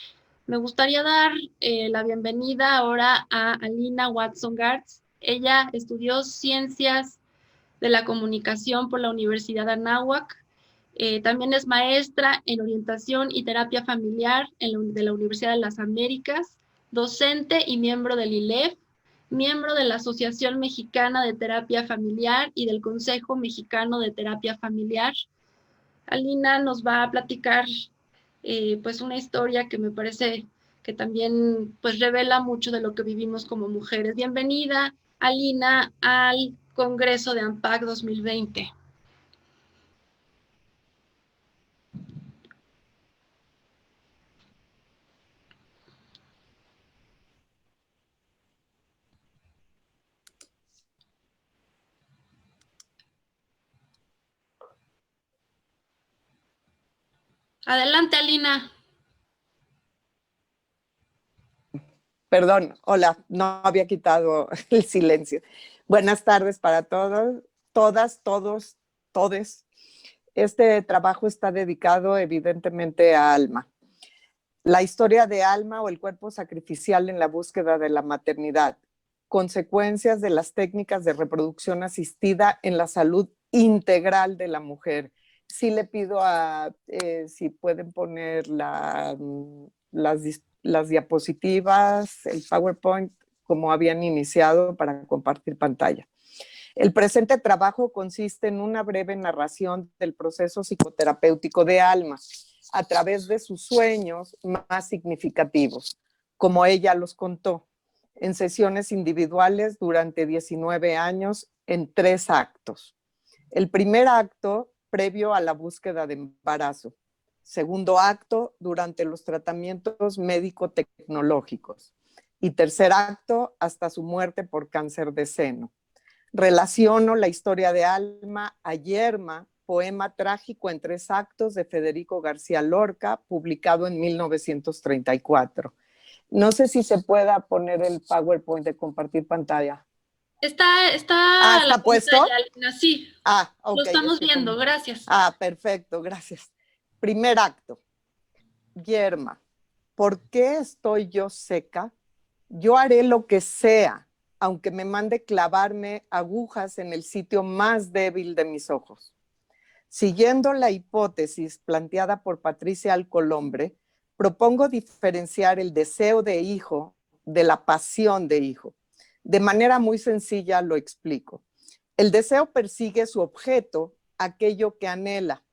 Me gustaría dar la bienvenida ahora a Alina Watson Gartz. Ella estudió Ciencias de la Comunicación por la Universidad de Anáhuac. También es maestra en Orientación y Terapia Familiar de la Universidad de las Américas, docente y miembro del ILEF, miembro de la Asociación Mexicana de Terapia Familiar y del Consejo Mexicano de Terapia Familiar. Alina nos va a platicar pues una historia que me parece que también pues revela mucho de lo que vivimos como mujeres. Bienvenida, Alina, al Congreso de AMPAC 2020. Adelante, Alina. Perdón, hola, no había quitado el silencio. Buenas tardes para todos, todas, todos, todes. Este trabajo está dedicado evidentemente a Alma. La historia de Alma o el cuerpo sacrificial en la búsqueda de la maternidad. Consecuencias de las técnicas de reproducción asistida en la salud integral de la mujer. Sí le pido a, si pueden poner las diapositivas, el PowerPoint, como habían iniciado para compartir pantalla. El presente trabajo consiste en una breve narración del proceso psicoterapéutico de Alma a través de sus sueños más significativos, como ella los contó, en sesiones individuales durante 19 años en 3 actos. El primer acto, previo a la búsqueda de embarazo. Segundo acto, durante los tratamientos médico-tecnológicos. Y tercer acto, hasta su muerte por cáncer de seno. Relaciono la historia de Alma a Yerma, poema trágico en 3 actos de Federico García Lorca, publicado en 1934. No sé si se pueda poner el PowerPoint de compartir pantalla. ¿Está puesto? Alina, sí. Okay, lo estamos viendo, gracias. Perfecto, gracias. Primer acto. Yerma, ¿por qué estoy yo seca? Yo haré lo que sea, aunque me mande clavarme agujas en el sitio más débil de mis ojos. Siguiendo la hipótesis planteada por Patricia Alcolombre, propongo diferenciar el deseo de hijo de la pasión de hijo. De manera muy sencilla lo explico. El deseo persigue su objeto, aquello que anhela.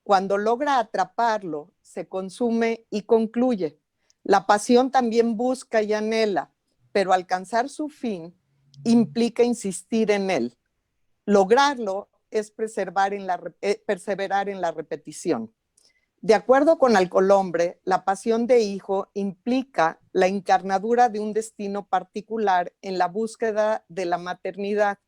Cuando logra atraparlo, se consume y concluye. La pasión también busca y anhela, pero alcanzar su fin implica insistir en él. Lograrlo es perseverar en la repetición. De acuerdo con Alcolombre, la pasión de hijo implica la encarnadura de un destino particular en la búsqueda de la maternidad,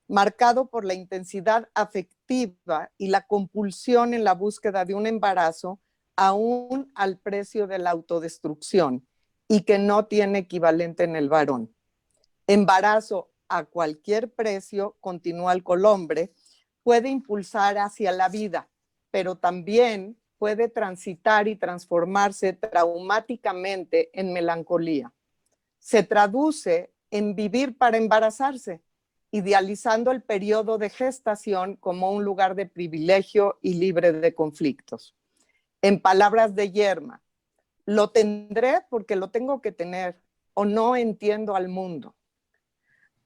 marcado por la intensidad afectiva y la compulsión en la búsqueda de un embarazo aún al precio de la autodestrucción y que no tiene equivalente en el varón. Embarazo a cualquier precio, continúa el Colombre, puede impulsar hacia la vida, pero también puede transitar y transformarse traumáticamente en melancolía. Se traduce en vivir para embarazarse, idealizando el periodo de gestación como un lugar de privilegio y libre de conflictos. En palabras de Yerma, lo tendré porque lo tengo que tener o no entiendo al mundo.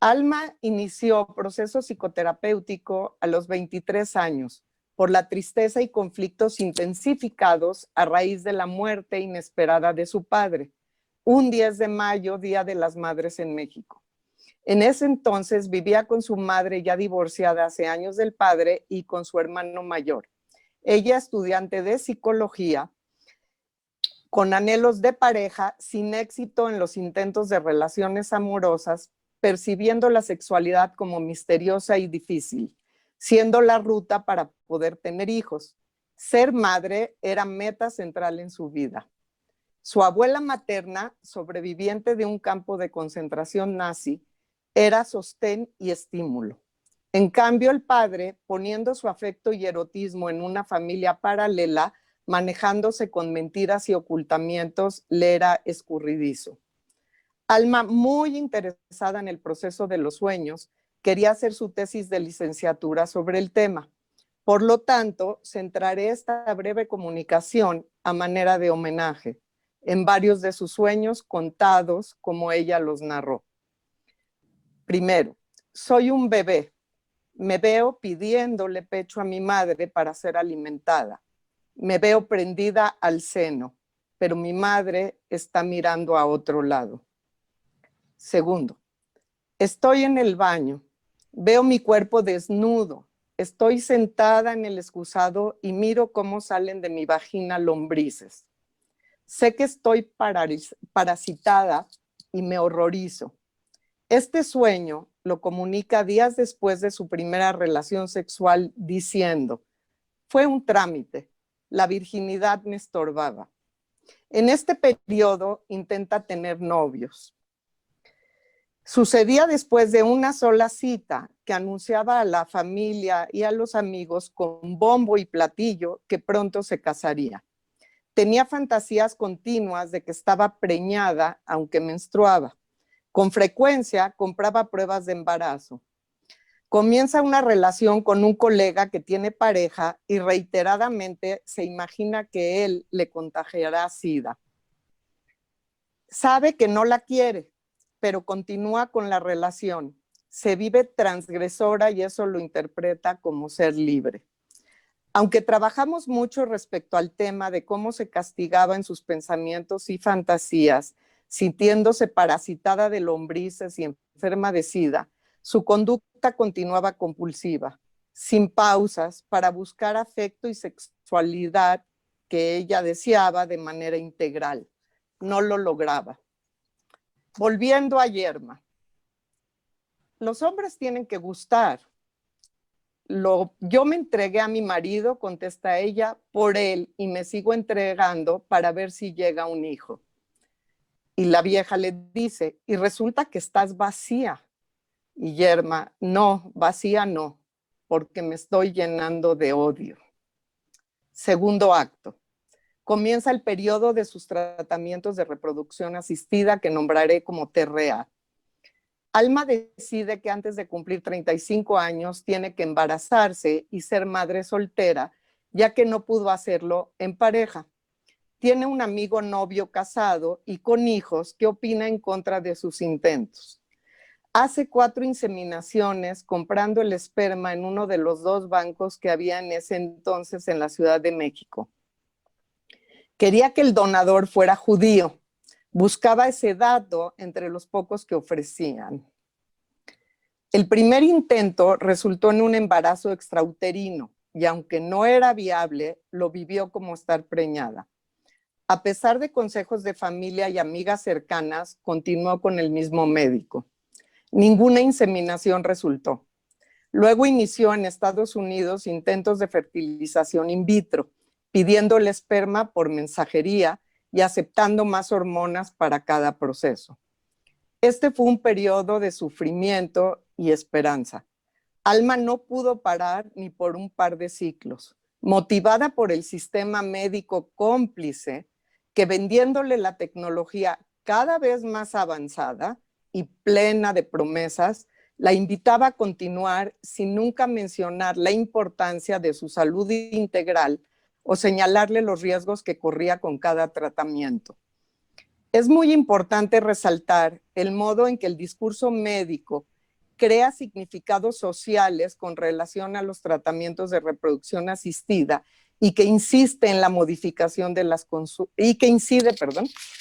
Alma inició proceso psicoterapéutico a los 23 años por la tristeza y conflictos intensificados a raíz de la muerte inesperada de su padre, un 10 de mayo, Día de las Madres en México. En ese entonces vivía con su madre ya divorciada hace años del padre y con su hermano mayor. Ella, estudiante de psicología, con anhelos de pareja, sin éxito en los intentos de relaciones amorosas, percibiendo la sexualidad como misteriosa y difícil, siendo la ruta para poder tener hijos. Ser madre era meta central en su vida. Su abuela materna, sobreviviente de un campo de concentración nazi, era sostén y estímulo. En cambio, el padre, poniendo su afecto y erotismo en una familia paralela, manejándose con mentiras y ocultamientos, le era escurridizo. Alma, muy interesada en el proceso de los sueños, quería hacer su tesis de licenciatura sobre el tema. Por lo tanto, centraré esta breve comunicación a manera de homenaje en varios de sus sueños contados como ella los narró. Primero, soy un bebé. Me veo pidiéndole pecho a mi madre para ser alimentada. Me veo prendida al seno, pero mi madre está mirando a otro lado. Segundo, estoy en el baño. Veo mi cuerpo desnudo. Estoy sentada en el excusado y miro cómo salen de mi vagina lombrices. Sé que estoy parasitada y me horrorizo. Este sueño lo comunica días después de su primera relación sexual diciendo: fue un trámite, la virginidad me estorbaba. En este periodo intenta tener novios. Sucedía después de una sola cita que anunciaba a la familia y a los amigos con bombo y platillo que pronto se casaría. Tenía fantasías continuas de que estaba preñada aunque menstruaba. Con frecuencia compraba pruebas de embarazo. Comienza una relación con un colega que tiene pareja y reiteradamente se imagina que él le contagiará SIDA. Sabe que no la quiere, pero continúa con la relación. Se vive transgresora y eso lo interpreta como ser libre. Aunque trabajamos mucho respecto al tema de cómo se castigaba en sus pensamientos y fantasías, sintiéndose parasitada de lombrices y enferma de SIDA, su conducta continuaba compulsiva, sin pausas, para buscar afecto y sexualidad que ella deseaba de manera integral. No lo lograba. Volviendo a Yerma. Los hombres tienen que gustar. Yo me entregué a mi marido, contesta ella, por él y me sigo entregando para ver si llega un hijo. Y la vieja le dice, y resulta que estás vacía. Y Yerma, no, vacía no, porque me estoy llenando de odio. Segundo acto. Comienza el periodo de sus tratamientos de reproducción asistida que nombraré como TRA. Alma decide que antes de cumplir 35 años tiene que embarazarse y ser madre soltera, ya que no pudo hacerlo en pareja. Tiene un amigo novio casado y con hijos que opina en contra de sus intentos. Hace 4 inseminaciones comprando el esperma en uno de los 2 bancos que había en ese entonces en la Ciudad de México. Quería que el donador fuera judío. Buscaba ese dato entre los pocos que ofrecían. El primer intento resultó en un embarazo extrauterino y aunque no era viable, lo vivió como estar preñada. A pesar de consejos de familia y amigas cercanas, continuó con el mismo médico. Ninguna inseminación resultó. Luego inició en Estados Unidos intentos de fertilización in vitro pidiendo el esperma por mensajería y aceptando más hormonas para cada proceso. Este fue un periodo de sufrimiento y esperanza. Alma no pudo parar ni por un par de ciclos, motivada por el sistema médico cómplice que, vendiéndole la tecnología cada vez más avanzada y plena de promesas, la invitaba a continuar sin nunca mencionar la importancia de su salud integral o señalarle los riesgos que corría con cada tratamiento. Es muy importante resaltar el modo en que el discurso médico crea significados sociales con relación a los tratamientos de reproducción asistida y que insiste en la modificación de las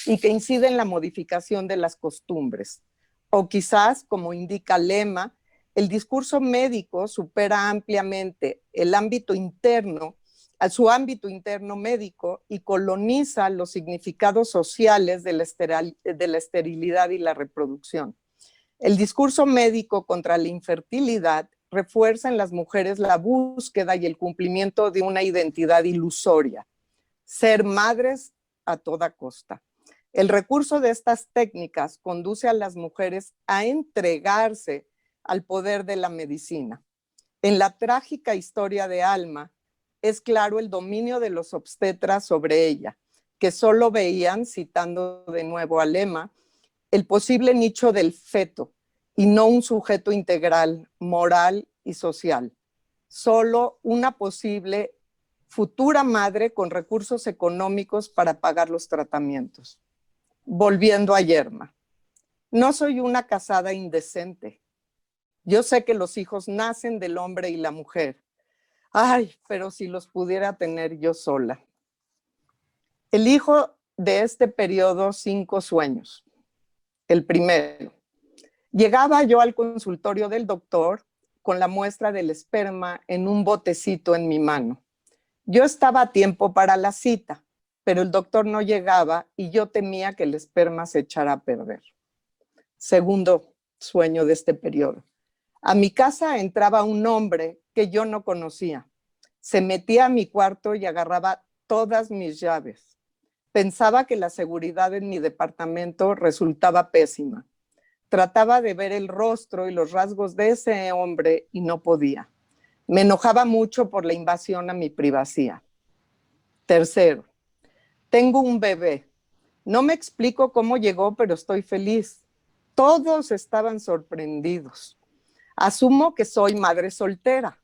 incide en la modificación de las costumbres. O quizás, como indica el lema, el discurso médico supera ampliamente el ámbito interno, a su ámbito interno médico, y coloniza los significados sociales de la esterilidad y la reproducción. El discurso médico contra la infertilidad refuerza en las mujeres la búsqueda y el cumplimiento de una identidad ilusoria, ser madres a toda costa. El recurso de estas técnicas conduce a las mujeres a entregarse al poder de la medicina. En la trágica historia de Alma, es claro el dominio de los obstetras sobre ella, que solo veían, citando de nuevo a Lema, el posible nicho del feto y no un sujeto integral, moral y social. Solo una posible futura madre con recursos económicos para pagar los tratamientos. Volviendo a Yerma, no soy una casada indecente. Yo sé que los hijos nacen del hombre y la mujer. Ay, pero si los pudiera tener yo sola. Elijo de este periodo 5 sueños. El primero, llegaba yo al consultorio del doctor con la muestra del esperma en un botecito en mi mano. Yo estaba a tiempo para la cita, pero el doctor no llegaba y yo temía que el esperma se echara a perder. Segundo sueño de este periodo. A mi casa entraba un hombre que yo no conocía. Se metía a mi cuarto y agarraba todas mis llaves. Pensaba que la seguridad en mi departamento resultaba pésima. Trataba de ver el rostro y los rasgos de ese hombre y no podía. Me enojaba mucho por la invasión a mi privacidad. Tercero, tengo un bebé. No me explico cómo llegó, pero estoy feliz. Todos estaban sorprendidos. Asumo que soy madre soltera.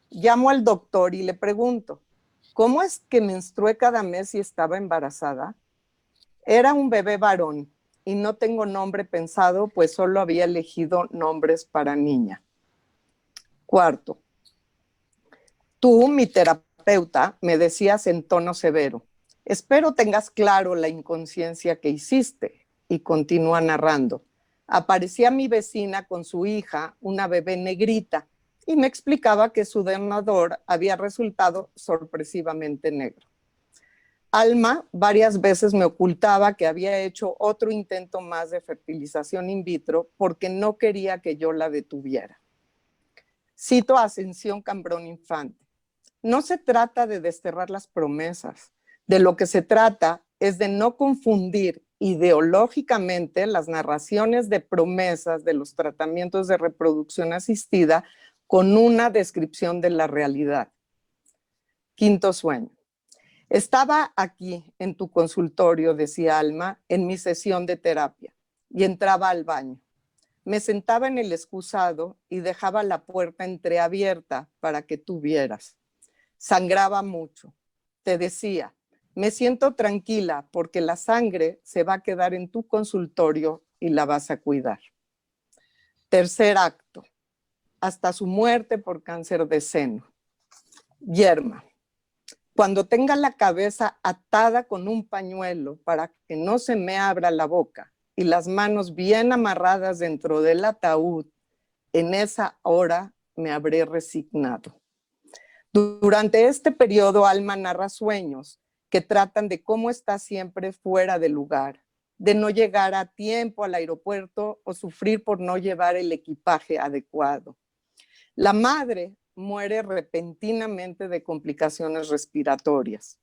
Llamo al doctor y le pregunto, ¿cómo es que menstrué cada mes y estaba embarazada? Era un bebé varón y no tengo nombre pensado, pues solo había elegido nombres para niña. Cuarto, tú, mi terapeuta, me decías en tono severo, espero tengas claro la inconsciencia que hiciste. Y continúa narrando. Aparecía mi vecina con su hija, una bebé negrita, y me explicaba que su donador había resultado sorpresivamente negro. Alma varias veces me ocultaba que había hecho otro intento más de fertilización in vitro porque no quería que yo la detuviera. Cito a Ascensión Cambrón Infante. No se trata de desterrar las promesas. De lo que se trata es de no confundir ideológicamente las narraciones de promesas de los tratamientos de reproducción asistida con una descripción de la realidad. Quinto sueño. Estaba aquí en tu consultorio, decía Alma, en mi sesión de terapia, y entraba al baño. Me sentaba en el excusado y dejaba la puerta entreabierta para que tú vieras. Sangraba mucho. Te decía, me siento tranquila porque la sangre se va a quedar en tu consultorio y la vas a cuidar. Tercer acto. Hasta su muerte por cáncer de seno. Yerma. Cuando tenga la cabeza atada con un pañuelo para que no se me abra la boca y las manos bien amarradas dentro del ataúd, en esa hora me habré resignado. Durante este periodo, Alma narra sueños que tratan de cómo está siempre fuera de lugar, de no llegar a tiempo al aeropuerto o sufrir por no llevar el equipaje adecuado. La madre muere repentinamente de complicaciones respiratorias.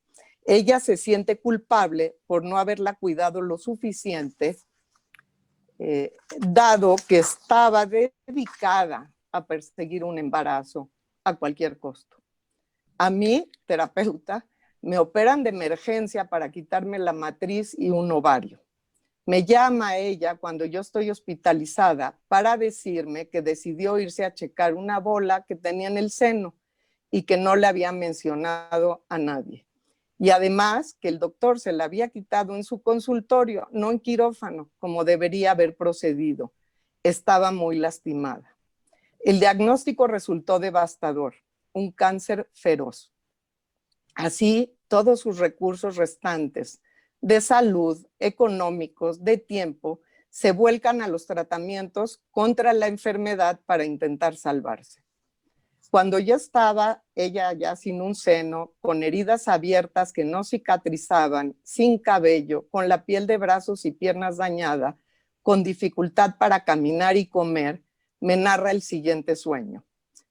Ella se siente culpable por no haberla cuidado lo suficiente, dado que estaba dedicada a perseguir un embarazo a cualquier costo. A mí, terapeuta, me operan de emergencia para quitarme la matriz y un ovario. Me llama ella cuando yo estoy hospitalizada para decirme que decidió irse a checar una bola que tenía en el seno y que no le había mencionado a nadie. Y además que el doctor se la había quitado en su consultorio, no en quirófano, como debería haber procedido. Estaba muy lastimada. El diagnóstico resultó devastador, un cáncer feroz. Así, todos sus recursos restantes de salud, económicos, de tiempo, se vuelcan a los tratamientos contra la enfermedad para intentar salvarse. Cuando ya estaba ella ya sin un seno, con heridas abiertas que no cicatrizaban, sin cabello, con la piel de brazos y piernas dañada, con dificultad para caminar y comer, me narra el siguiente sueño.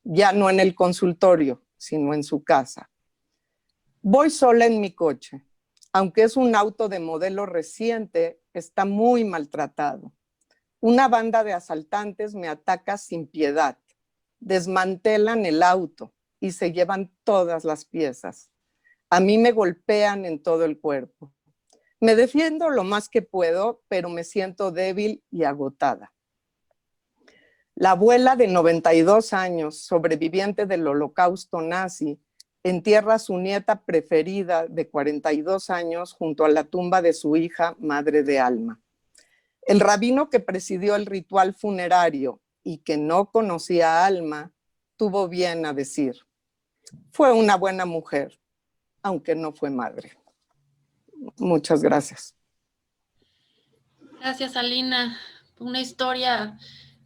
Ya no en el consultorio, sino en su casa. Voy sola en mi coche. Aunque es un auto de modelo reciente, está muy maltratado. Una banda de asaltantes me ataca sin piedad. Desmantelan el auto y se llevan todas las piezas. A mí me golpean en todo el cuerpo. Me defiendo lo más que puedo, pero me siento débil y agotada. La abuela de 92 años, sobreviviente del holocausto nazi, entierra a su nieta preferida de 42 años junto a la tumba de su hija, madre de Alma. El rabino que presidió el ritual funerario y que no conocía a Alma, tuvo bien a decir: fue una buena mujer, aunque no fue madre. Muchas gracias. Gracias, Alina. Una historia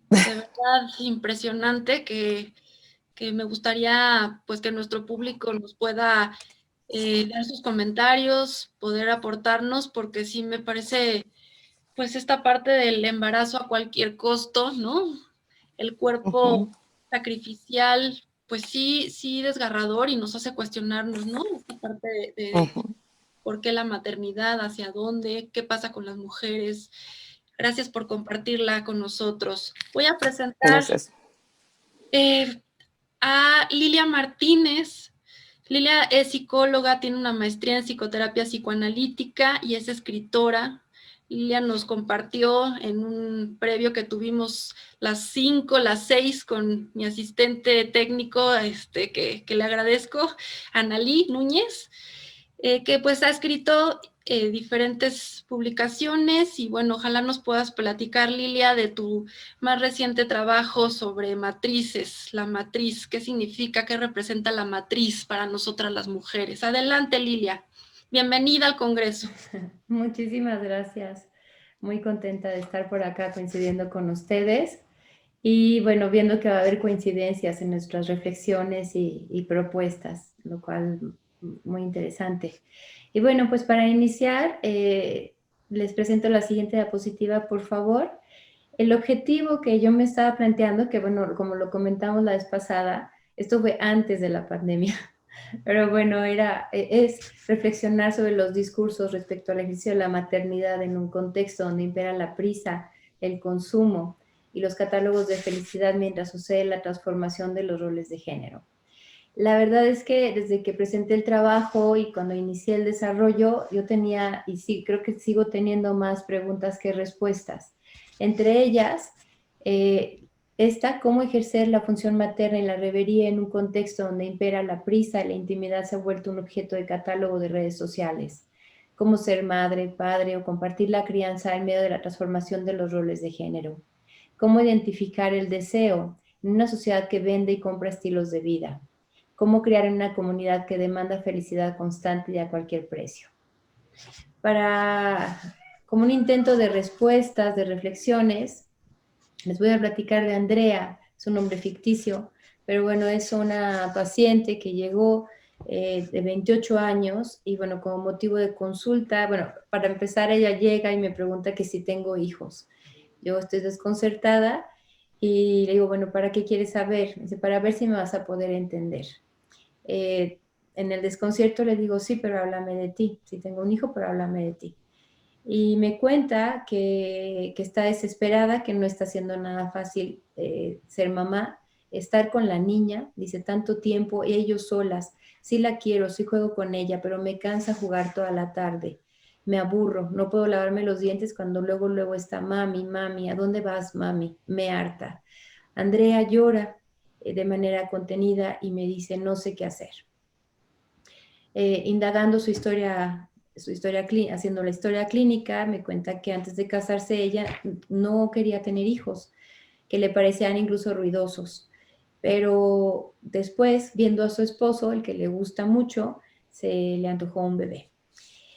de verdad impresionante que me gustaría pues que nuestro público nos pueda dar sus comentarios, poder aportarnos, porque sí me parece pues esta parte del embarazo a cualquier costo, ¿no? El cuerpo sacrificial, pues sí desgarrador y nos hace cuestionarnos, ¿no? Esta parte de por qué la maternidad, hacia dónde, qué pasa con las mujeres. Gracias por compartirla con nosotros. Voy a presentar a Lilia Martínez. Lilia es psicóloga, tiene una maestría en psicoterapia psicoanalítica y es escritora. Lilia nos compartió en un previo que tuvimos las 5, las 6 con mi asistente técnico, que le agradezco, Analí Núñez, que pues ha escrito diferentes publicaciones y bueno, ojalá nos puedas platicar, Lilia, de tu más reciente trabajo sobre matrices, la matriz, qué significa, qué representa la matriz para nosotras las mujeres. Adelante, Lilia. Bienvenida al Congreso. Muchísimas gracias. Muy contenta de estar por acá coincidiendo con ustedes y bueno, viendo que va a haber coincidencias en nuestras reflexiones y propuestas, lo cual muy interesante. Y bueno, pues para iniciar, les presento la siguiente diapositiva, por favor. El objetivo que yo me estaba planteando, que bueno, como lo comentamos la vez pasada, esto fue antes de la pandemia, pero bueno, es reflexionar sobre los discursos respecto al ejercicio de la maternidad en un contexto donde impera la prisa, el consumo y los catálogos de felicidad mientras sucede la transformación de los roles de género. La verdad es que desde que presenté el trabajo y cuando inicié el desarrollo, yo tenía, y sí, creo que sigo teniendo más preguntas que respuestas. Entre ellas, cómo ejercer la función materna y la revería en un contexto donde impera la prisa y la intimidad se ha vuelto un objeto de catálogo de redes sociales. Cómo ser madre, padre o compartir la crianza en medio de la transformación de los roles de género. Cómo identificar el deseo en una sociedad que vende y compra estilos de vida. Cómo crear una comunidad que demanda felicidad constante y a cualquier precio. Como un intento de respuestas, de reflexiones, les voy a platicar de Andrea, es un nombre ficticio, pero bueno, es una paciente que llegó de 28 años y bueno, como motivo de consulta, bueno, para empezar ella llega y me pregunta que si tengo hijos. Yo estoy desconcertada y le digo, bueno, ¿para qué quieres saber? Dice, para ver si me vas a poder entender. en el desconcierto le digo, sí, pero háblame de ti. Si tengo un hijo, pero háblame de ti. Y me cuenta que está desesperada, que no está haciendo nada fácil ser mamá, estar con la niña, dice, tanto tiempo, ellos solas, sí la quiero, sí juego con ella, pero me cansa jugar toda la tarde, me aburro, no puedo lavarme los dientes cuando luego está mami, mami, ¿a dónde vas, mami? Me harta. Andrea llora de manera contenida y me dice, no sé qué hacer. Indagando su historia haciendo la historia clínica, me cuenta que antes de casarse ella no quería tener hijos, que le parecían incluso ruidosos. Pero después, viendo a su esposo, el que le gusta mucho, se le antojó un bebé.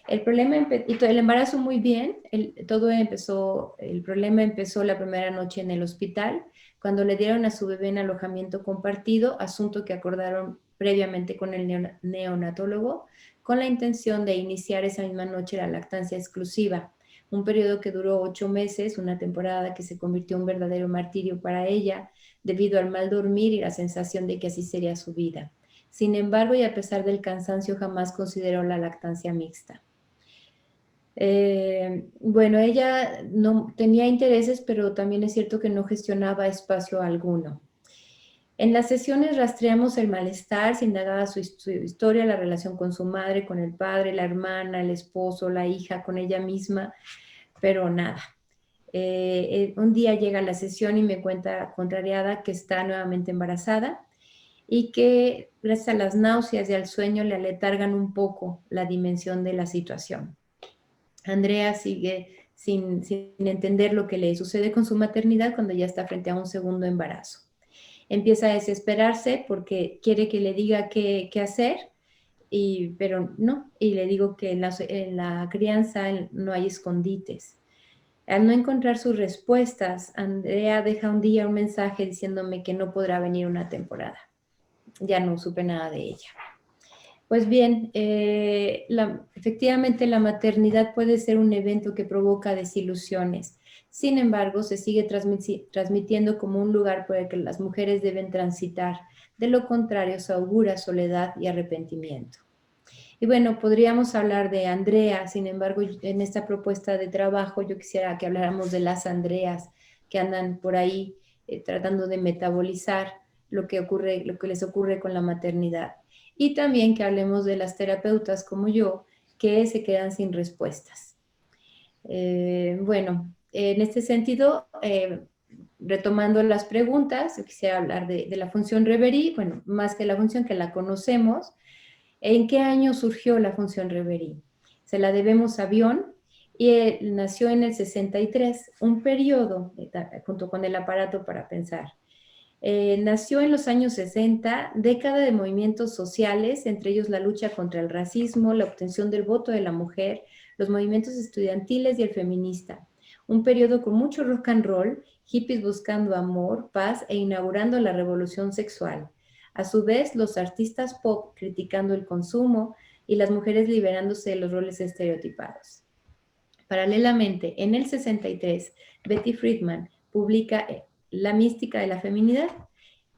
El problema el embarazo muy bien, el problema empezó la primera noche en el hospital, cuando le dieron a su bebé en alojamiento compartido, asunto que acordaron previamente con el neonatólogo, con la intención de iniciar esa misma noche la lactancia exclusiva, un periodo que duró 8 meses, una temporada que se convirtió en un verdadero martirio para ella, debido al mal dormir y la sensación de que así sería su vida. Sin embargo, y a pesar del cansancio, jamás consideró la lactancia mixta. Bueno, ella no tenía intereses, pero también es cierto que no gestionaba espacio alguno. En las sesiones rastreamos el malestar, se indagaba su historia, la relación con su madre, con el padre, la hermana, el esposo, la hija, con ella misma, pero nada. Un día llega a la sesión y me cuenta contrariada que está nuevamente embarazada y que gracias a las náuseas y al sueño le aletargan un poco la dimensión de la situación. Andrea sigue sin entender lo que le sucede con su maternidad cuando ya está frente a un segundo embarazo. Empieza a desesperarse porque quiere que le diga qué hacer, pero no, y le digo que en la crianza no hay escondites. Al no encontrar sus respuestas, Andrea deja un día un mensaje diciéndome que no podrá venir una temporada. Ya no supe nada de ella. Pues bien, efectivamente la maternidad puede ser un evento que provoca desilusiones. Sin embargo, se sigue transmitiendo como un lugar por el que las mujeres deben transitar. De lo contrario, se augura soledad y arrepentimiento. Y bueno, podríamos hablar de Andrea, sin embargo, en esta propuesta de trabajo yo quisiera que habláramos de las Andreas que andan por ahí tratando de metabolizar lo que les ocurre con la maternidad. Y también que hablemos de las terapeutas como yo, que se quedan sin respuestas. Bueno, en este sentido, retomando las preguntas, yo quisiera hablar de la función Reverie, bueno, más que la función que la conocemos. ¿En qué año surgió la función Reverie? Se la debemos a Bion y él nació en el 63, un periodo junto con el aparato para pensar. Nació en los años 60, década de movimientos sociales, entre ellos la lucha contra el racismo, la obtención del voto de la mujer, los movimientos estudiantiles y el feminista. Un periodo con mucho rock and roll, hippies buscando amor, paz e inaugurando la revolución sexual. A su vez, los artistas pop criticando el consumo y las mujeres liberándose de los roles estereotipados. Paralelamente, en el 63, Betty Friedan publica La mística de la feminidad.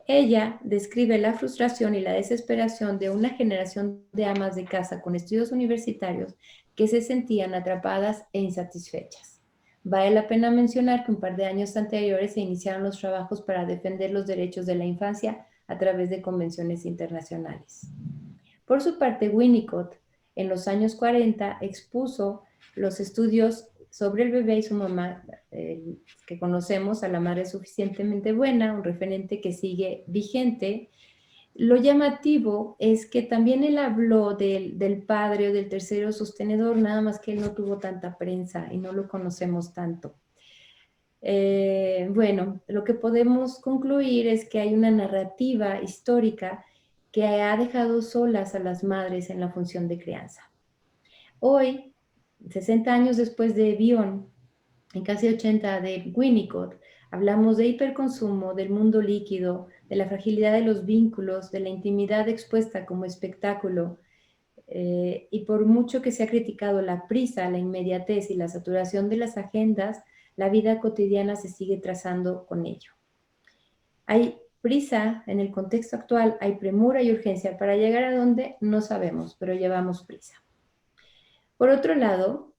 Ella describe la frustración y la desesperación de una generación de amas de casa con estudios universitarios que se sentían atrapadas e insatisfechas. Vale la pena mencionar que un par de años anteriores se iniciaron los trabajos para defender los derechos de la infancia a través de convenciones internacionales. Por su parte, Winnicott, en los años 40, expuso los estudios sobre el bebé y su mamá, que conocemos, a la madre suficientemente buena, un referente que sigue vigente. Lo llamativo es que también él habló del padre o del tercero sostenedor, nada más que él no tuvo tanta prensa y no lo conocemos tanto. Bueno, lo que podemos concluir es que hay una narrativa histórica que ha dejado solas a las madres en la función de crianza. Hoy, 60 años después de Bion, en casi 80 de Winnicott, hablamos de hiperconsumo, del mundo líquido, de la fragilidad de los vínculos, de la intimidad expuesta como espectáculo, y por mucho que se ha criticado la prisa, la inmediatez y la saturación de las agendas, la vida cotidiana se sigue trazando con ello. Hay Prisa, en el contexto actual, hay premura y urgencia para llegar a donde no sabemos, pero llevamos prisa. Por otro lado,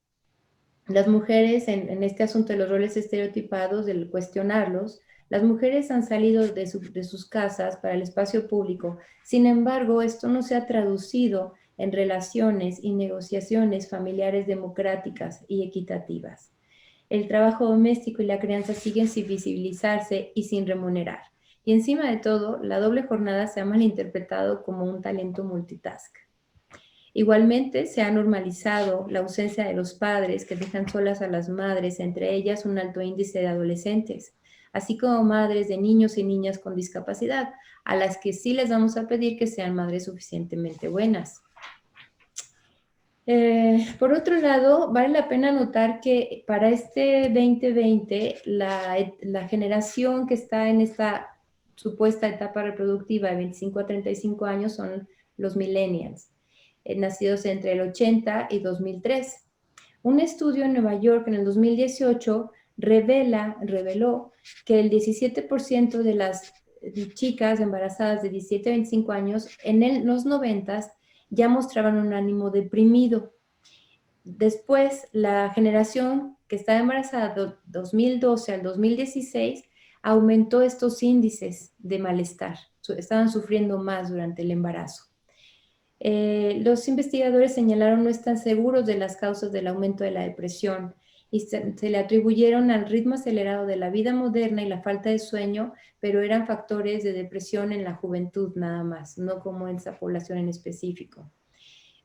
las mujeres, en este asunto de los roles estereotipados, del cuestionarlos, las mujeres han salido de sus casas para el espacio público. Sin embargo, esto no se ha traducido en relaciones y negociaciones familiares democráticas y equitativas. El trabajo doméstico y la crianza siguen sin visibilizarse y sin remunerar. Y encima de todo, la doble jornada se ha malinterpretado como un talento multitask. Igualmente, se ha normalizado la ausencia de los padres que dejan solas a las madres, entre ellas un alto índice de adolescentes, así como madres de niños y niñas con discapacidad, a las que sí les vamos a pedir que sean madres suficientemente buenas. Por otro lado, vale la pena notar que para este 2020, la generación que está en esta supuesta etapa reproductiva de 25 a 35 años son los millennials, nacidos entre el 80 y 2003. Un estudio en Nueva York en el 2018 reveló que el 17% de las chicas embarazadas de 17 a 25 años en los 90 ya mostraban un ánimo deprimido. Después, la generación que estaba embarazada de 2012 al 2016 aumentó estos índices de malestar. Estaban sufriendo más durante el embarazo. Los investigadores señalaron no están seguros de las causas del aumento de la depresión y se le atribuyeron al ritmo acelerado de la vida moderna y la falta de sueño, pero eran factores de depresión en la juventud nada más, no como en esa población en específico.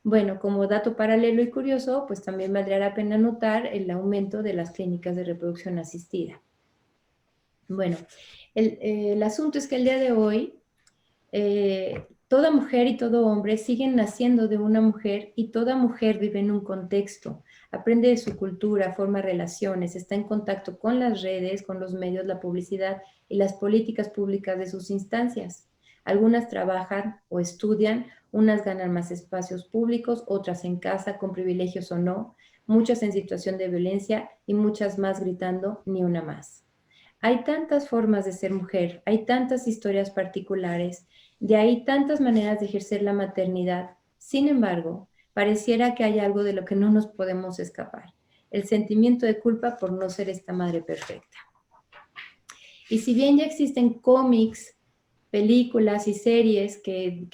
Bueno, como dato paralelo y curioso, pues también valdría la pena notar el aumento de las clínicas de reproducción asistida. Bueno, el asunto es que el día de hoy toda mujer y todo hombre siguen naciendo de una mujer y toda mujer vive en un contexto, aprende de su cultura, forma relaciones, está en contacto con las redes, con los medios, la publicidad y las políticas públicas de sus instancias. Algunas trabajan o estudian, unas ganan más espacios públicos, otras en casa, con privilegios o no, muchas en situación de violencia y muchas más gritando, ni una más. Hay tantas formas de ser mujer, hay tantas historias particulares, de ahí tantas maneras de ejercer la maternidad. Sin embargo, pareciera que hay algo de lo que no nos podemos escapar, el sentimiento de culpa por no ser esta madre perfecta. Y si bien ya existen cómics, películas y series que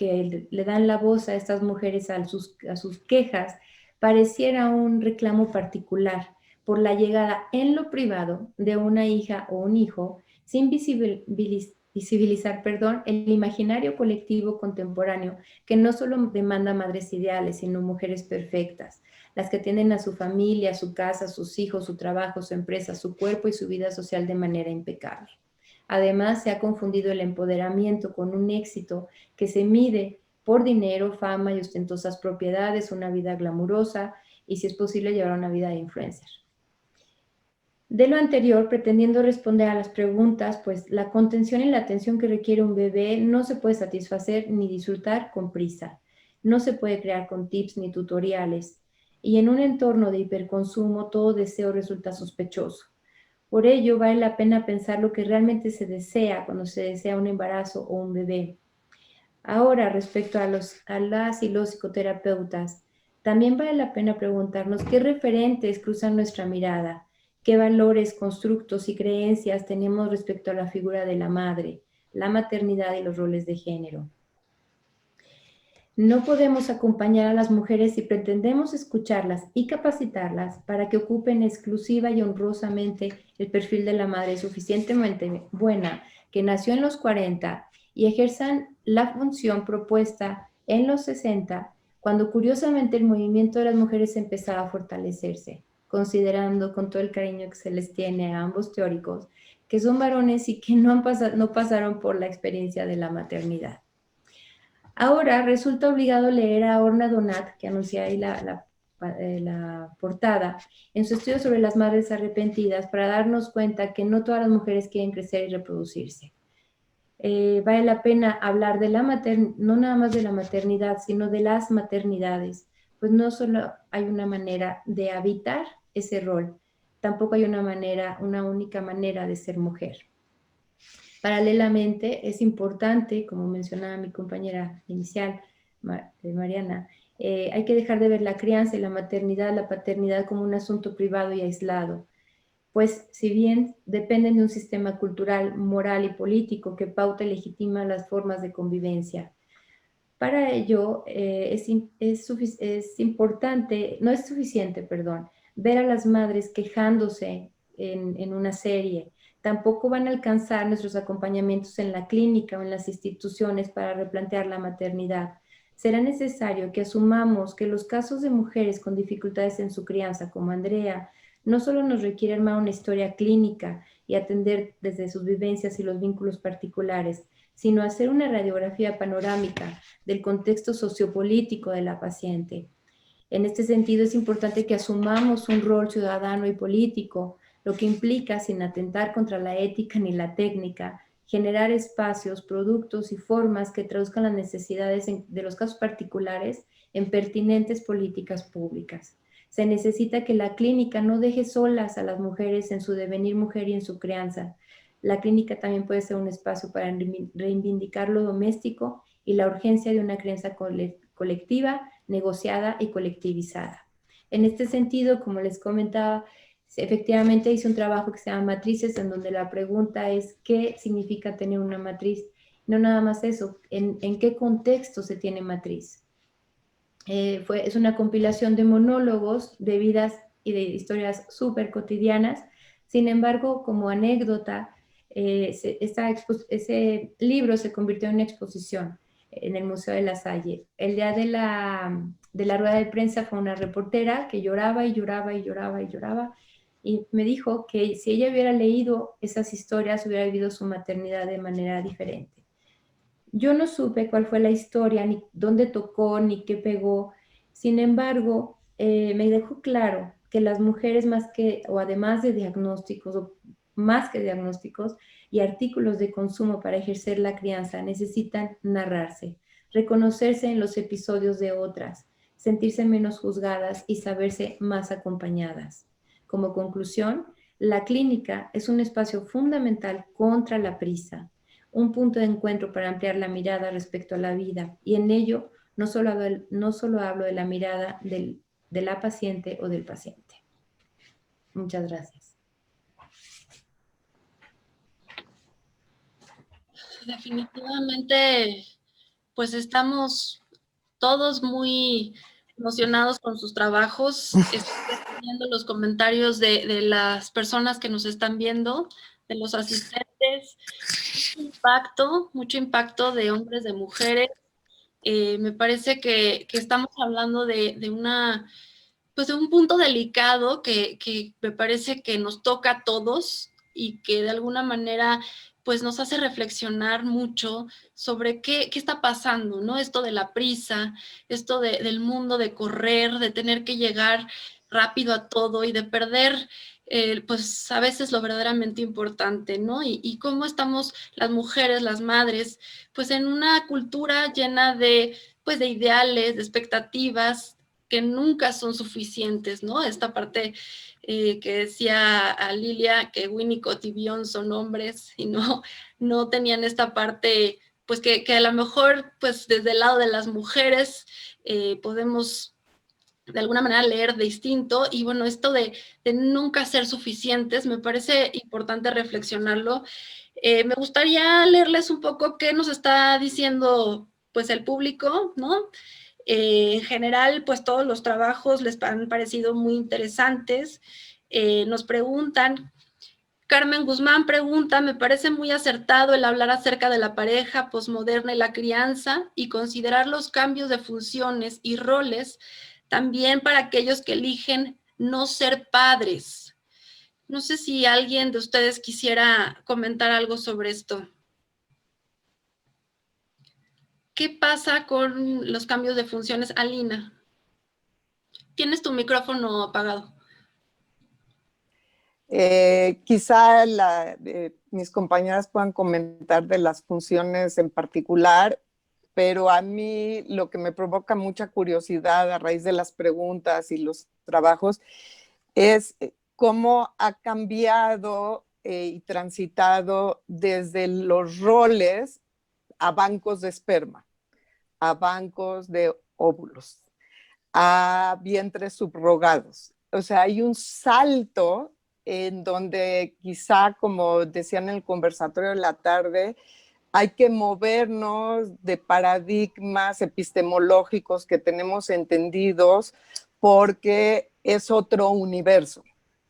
le dan la voz a estas mujeres a sus quejas, pareciera un reclamo particular por la llegada en lo privado de una hija o un hijo sin visibilizar el imaginario colectivo contemporáneo que no solo demanda madres ideales, sino mujeres perfectas, las que atienden a su familia, su casa, sus hijos, su trabajo, su empresa, su cuerpo y su vida social de manera impecable. Además, se ha confundido el empoderamiento con un éxito que se mide por dinero, fama y ostentosas propiedades, una vida glamurosa y, si es posible, llevar una vida de influencer. De lo anterior, pretendiendo responder a las preguntas, pues la contención y la atención que requiere un bebé no se puede satisfacer ni disfrutar con prisa. No se puede crear con tips ni tutoriales. Y en un entorno de hiperconsumo, todo deseo resulta sospechoso. Por ello, vale la pena pensar lo que realmente se desea cuando se desea un embarazo o un bebé. Ahora, respecto a las y los psicoterapeutas, también vale la pena preguntarnos qué referentes cruzan nuestra mirada, qué valores, constructos y creencias tenemos respecto a la figura de la madre, la maternidad y los roles de género. No podemos acompañar a las mujeres si pretendemos escucharlas y capacitarlas para que ocupen exclusiva y honrosamente el perfil de la madre suficientemente buena que nació en los 40 y ejerzan la función propuesta en los 60, cuando curiosamente el movimiento de las mujeres empezaba a fortalecerse, considerando con todo el cariño que se les tiene a ambos teóricos, que son varones y que no pasaron por la experiencia de la maternidad. Ahora resulta obligado leer a Orna Donat, que anuncia ahí la portada, en su estudio sobre las madres arrepentidas, para darnos cuenta que no todas las mujeres quieren crecer y reproducirse. Vale la pena hablar de no nada más de la maternidad, sino de las maternidades, pues no solo hay una manera de habitar ese rol, tampoco hay una única manera de ser mujer. Paralelamente, es importante, como mencionaba mi compañera inicial, Mariana, hay que dejar de ver la crianza y la maternidad, la paternidad como un asunto privado y aislado, pues si bien dependen de un sistema cultural, moral y político que pauta y legitima las formas de convivencia. Para ello es importante, no es suficiente, perdón, ver a las madres quejándose en una serie. Tampoco van a alcanzar nuestros acompañamientos en la clínica o en las instituciones para replantear la maternidad. Será necesario que asumamos que los casos de mujeres con dificultades en su crianza, como Andrea, no solo nos requieren armar una historia clínica y atender desde sus vivencias y los vínculos particulares, sino hacer una radiografía panorámica del contexto sociopolítico de la paciente. En este sentido, es importante que asumamos un rol ciudadano y político, lo que implica, sin atentar contra la ética ni la técnica, generar espacios, productos y formas que traduzcan las necesidades de los casos particulares en pertinentes políticas públicas. Se necesita que la clínica no deje solas a las mujeres en su devenir mujer y en su crianza. La clínica también puede ser un espacio para reivindicar lo doméstico y la urgencia de una crianza colectiva, negociada y colectivizada. En este sentido, como les comentaba, efectivamente hice un trabajo que se llama Matrices, en donde la pregunta es ¿qué significa tener una matriz? No nada más eso, ¿en qué contexto se tiene matriz? Es una compilación de monólogos, de vidas y de historias súper cotidianas. Sin embargo, como anécdota, ese libro se convirtió en una exposición en el Museo de la Salle. El día de la rueda de prensa fue una reportera que lloraba y lloraba y lloraba y lloraba, y me dijo que si ella hubiera leído esas historias, hubiera vivido su maternidad de manera diferente. Yo no supe cuál fue la historia, ni dónde tocó, ni qué pegó. Sin embargo, me dejó claro que las mujeres o además de diagnósticos, o más que diagnósticos y artículos de consumo para ejercer la crianza, necesitan narrarse, reconocerse en los episodios de otras, sentirse menos juzgadas y saberse más acompañadas. Como conclusión, la clínica es un espacio fundamental contra la prisa, un punto de encuentro para ampliar la mirada respecto a la vida, y en ello no solo hablo de la mirada de la paciente o del paciente. Muchas gracias. Definitivamente, pues estamos todos muy emocionados con sus trabajos. Estoy viendo los comentarios de las personas que nos están viendo, de los asistentes. Mucho impacto de hombres, de mujeres. Me parece que estamos hablando de pues de un punto delicado que me parece que nos toca a todos y que de alguna manera pues nos hace reflexionar mucho sobre qué está pasando, ¿no? Esto de la prisa, esto del mundo de correr, de tener que llegar rápido a todo y de perder pues a veces lo verdaderamente importante, ¿no? Y cómo estamos las mujeres, las madres, pues en una cultura llena de pues de ideales, de expectativas, que nunca son suficientes, ¿no? Esta parte que decía a Lilia que Winnicott y Bion son hombres y no tenían esta parte, pues que a lo mejor, pues desde el lado de las mujeres podemos de alguna manera leer distinto, y bueno, esto de nunca ser suficientes, me parece importante reflexionarlo. Me gustaría leerles un poco qué nos está diciendo pues el público, ¿no? En general, pues todos los trabajos les han parecido muy interesantes. Nos preguntan, Carmen Guzmán pregunta, me parece muy acertado el hablar acerca de la pareja posmoderna y la crianza y considerar los cambios de funciones y roles también para aquellos que eligen no ser padres. No sé si alguien de ustedes quisiera comentar algo sobre esto. ¿Qué pasa con los cambios de funciones? Alina, tienes tu micrófono apagado. Quizá mis compañeras puedan comentar de las funciones en particular, pero a mí lo que me provoca mucha curiosidad a raíz de las preguntas y los trabajos es cómo ha cambiado y transitado desde los roles a bancos de esperma, a bancos de óvulos, a vientres subrogados. O sea, hay un salto en donde quizá, como decían en el conversatorio de la tarde, hay que movernos de paradigmas epistemológicos que tenemos entendidos porque es otro universo.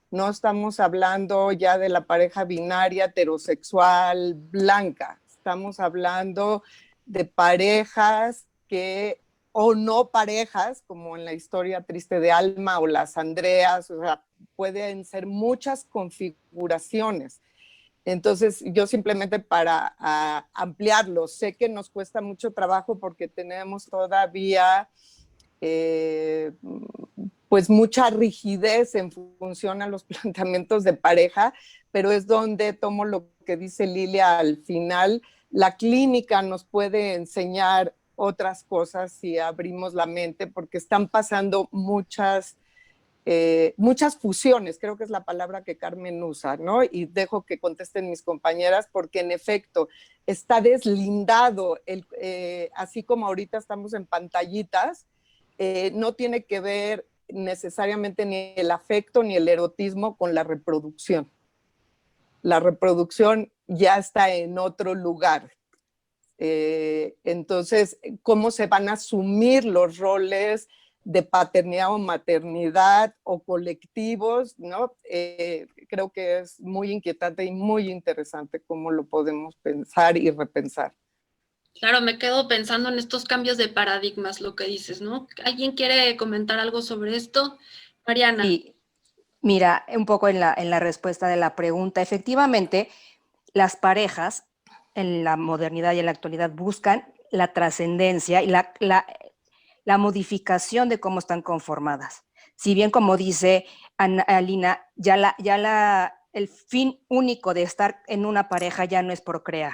No estamos hablando ya de la pareja binaria, heterosexual, blanca. Estamos hablando de parejas que, o no parejas, como en la historia triste de Alma o las Andreas, o sea, pueden ser muchas configuraciones. Entonces, yo simplemente para ampliarlo, sé que nos cuesta mucho trabajo porque tenemos todavía pues mucha rigidez en función a los planteamientos de pareja, pero es donde tomo lo que dice Lilia al final. La clínica nos puede enseñar otras cosas si abrimos la mente, porque están pasando muchas fusiones, creo que es la palabra que Carmen usa, ¿no? Y dejo que contesten mis compañeras, porque en efecto está deslindado, así como ahorita estamos en pantallitas, no tiene que ver necesariamente ni el afecto ni el erotismo con la reproducción. La reproducción ya está en otro lugar. Entonces, ¿cómo se van a asumir los roles de paternidad o maternidad o colectivos, ¿no? Creo que es muy inquietante y muy interesante cómo lo podemos pensar y repensar. Claro, me quedo pensando en estos cambios de paradigmas, lo que dices, ¿no? ¿Alguien quiere comentar algo sobre esto? Mariana. Sí, mira, un poco en la respuesta de la pregunta, efectivamente, las parejas en la modernidad y en la actualidad buscan la trascendencia y la modificación de cómo están conformadas. Si bien, como dice Alina, el fin único de estar en una pareja ya no es procrear,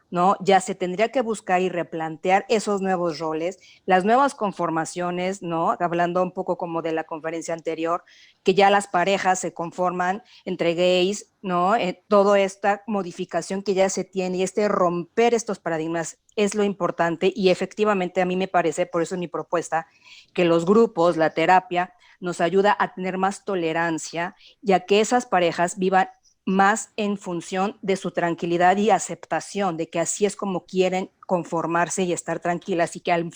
¿no? Ya se tendría que buscar y replantear esos nuevos roles, las nuevas conformaciones, ¿no? Hablando un poco como de la conferencia anterior, que ya las parejas se conforman entre gays, ¿no? Toda esta modificación que ya se tiene y romper estos paradigmas es lo importante, y efectivamente a mí me parece, por eso es mi propuesta, que los grupos, la terapia, nos ayuda a tener más tolerancia y a que esas parejas vivan más en función de su tranquilidad y aceptación, de que así es como quieren conformarse y estar tranquilas, y que al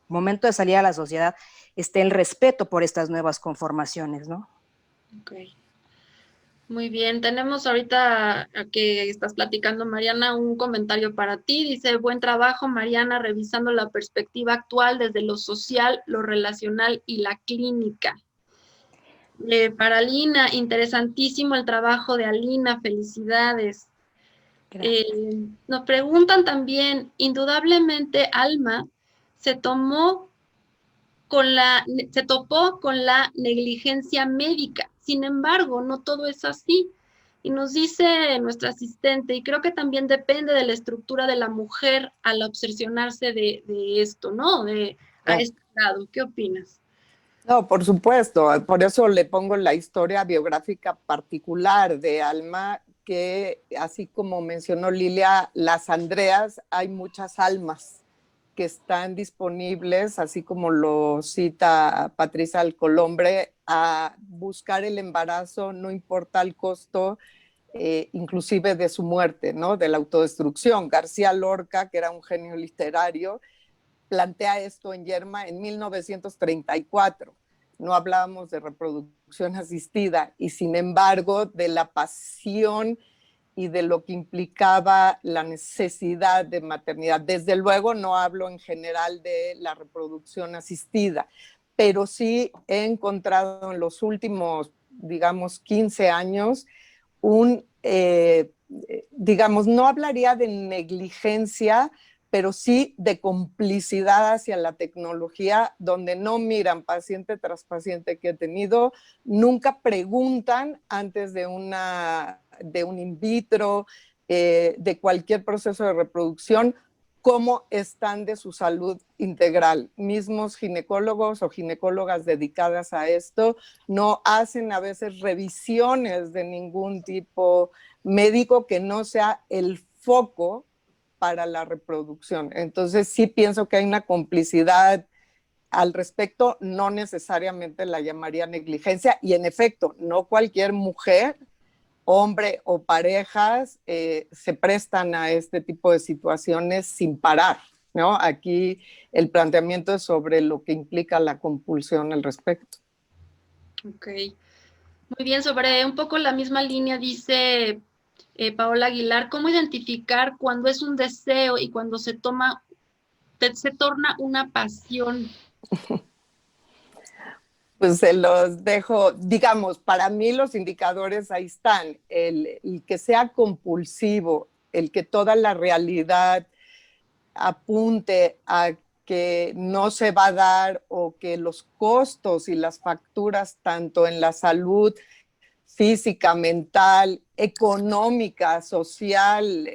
momento de salir a la sociedad esté el respeto por estas nuevas conformaciones, ¿no? Ok. Muy bien, tenemos ahorita a que estás platicando, Mariana, un comentario para ti. Dice, buen trabajo, Mariana, revisando la perspectiva actual desde lo social, lo relacional y la clínica. Para Alina, interesantísimo el trabajo de Alina, felicidades. Nos preguntan también, indudablemente Alma se topó con la negligencia médica. Sin embargo, no todo es así. Y nos dice nuestra asistente, y creo que también depende de la estructura de la mujer al obsesionarse de esto, ¿no? A este grado. ¿Qué opinas? No, por supuesto, por eso le pongo la historia biográfica particular de Alma, que así como mencionó Lilia, las Andreas, hay muchas almas que están disponibles, así como lo cita Patricia Alcolombre, a buscar el embarazo, no importa el costo, inclusive de su muerte, ¿no? De la autodestrucción. García Lorca, que era un genio literario, plantea esto en Yerma en 1934. No hablábamos de reproducción asistida y sin embargo de la pasión y de lo que implicaba la necesidad de maternidad. Desde luego no hablo en general de la reproducción asistida, pero sí he encontrado en los últimos, digamos, 15 años digamos, no hablaría de negligencia, pero sí de complicidad hacia la tecnología, donde no miran paciente tras paciente que he tenido, nunca preguntan antes de un in vitro, de cualquier proceso de reproducción, cómo están de su salud integral. Mismos ginecólogos o ginecólogas dedicadas a esto no hacen a veces revisiones de ningún tipo médico que no sea el foco para la reproducción. Entonces sí pienso que hay una complicidad al respecto, no necesariamente la llamaría negligencia, y en efecto, no cualquier mujer, hombre o parejas se prestan a este tipo de situaciones sin parar, ¿no? Aquí el planteamiento es sobre lo que implica la compulsión al respecto. Ok. Muy bien, sobre un poco la misma línea dice Paola Aguilar, ¿cómo identificar cuando es un deseo y cuando se torna una pasión? Pues se los dejo, digamos, para mí los indicadores ahí están, el que sea compulsivo, el que toda la realidad apunte a que no se va a dar o que los costos y las facturas tanto en la salud física, mental, económica, social,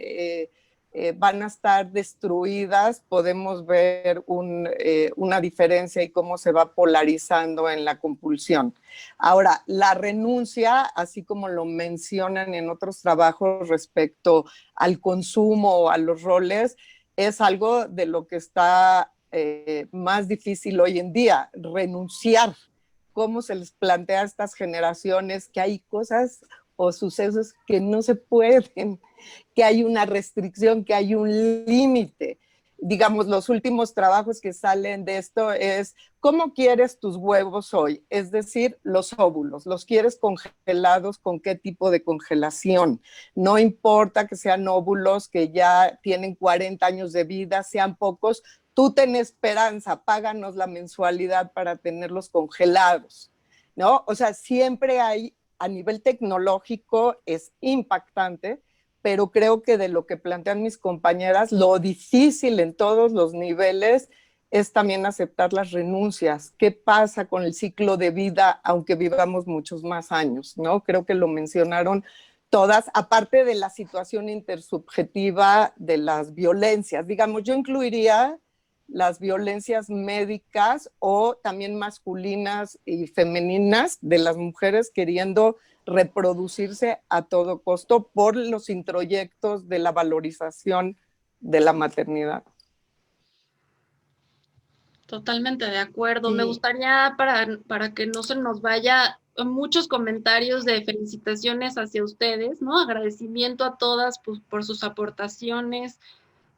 van a estar destruidas, podemos ver una diferencia y cómo se va polarizando en la compulsión. Ahora, la renuncia, así como lo mencionan en otros trabajos respecto al consumo o a los roles, es algo de lo que está más difícil hoy en día, renunciar. Cómo se les plantea a estas generaciones que hay cosas o sucesos que no se pueden, que hay una restricción, que hay un límite. Digamos, los últimos trabajos que salen de esto es ¿cómo quieres tus huevos hoy? Es decir, los óvulos, ¿los quieres congelados? ¿Con qué tipo de congelación? No importa que sean óvulos que ya tienen 40 años de vida, sean pocos, tú ten esperanza, páganos la mensualidad para tenerlos congelados, ¿no? O sea, siempre hay, a nivel tecnológico es impactante, pero creo que de lo que plantean mis compañeras, lo difícil en todos los niveles es también aceptar las renuncias. ¿Qué pasa con el ciclo de vida, aunque vivamos muchos más años, ¿no? Creo que lo mencionaron todas, aparte de la situación intersubjetiva de las violencias. Digamos, yo incluiría las violencias médicas o también masculinas y femeninas de las mujeres queriendo reproducirse a todo costo por los introyectos de la valorización de la maternidad. Totalmente de acuerdo. Sí. Me gustaría, para que no se nos vaya, muchos comentarios de felicitaciones hacia ustedes, ¿no? Agradecimiento a todas pues, por sus aportaciones,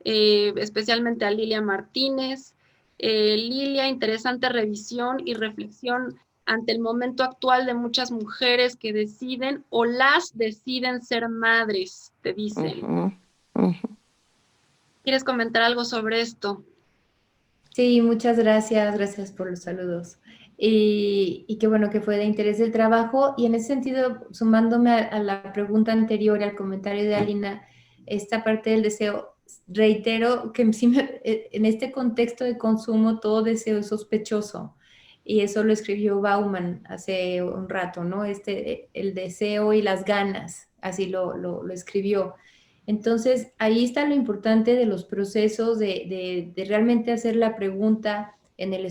especialmente a Lilia Martínez. Lilia, interesante revisión y reflexión ante el momento actual de muchas mujeres que deciden o las deciden ser madres, te dicen. ¿Quieres comentar algo sobre esto? Sí, muchas gracias, gracias por los saludos. Y qué bueno que fue de interés el trabajo. Y en ese sentido, sumándome a la pregunta anterior, al comentario de Alina, esta parte del deseo, reitero que sí en este contexto de consumo todo deseo es sospechoso. Y eso lo escribió Bauman hace un rato, ¿no? El deseo y las ganas, así lo escribió. Entonces, ahí está lo importante de los procesos de realmente hacer la pregunta en el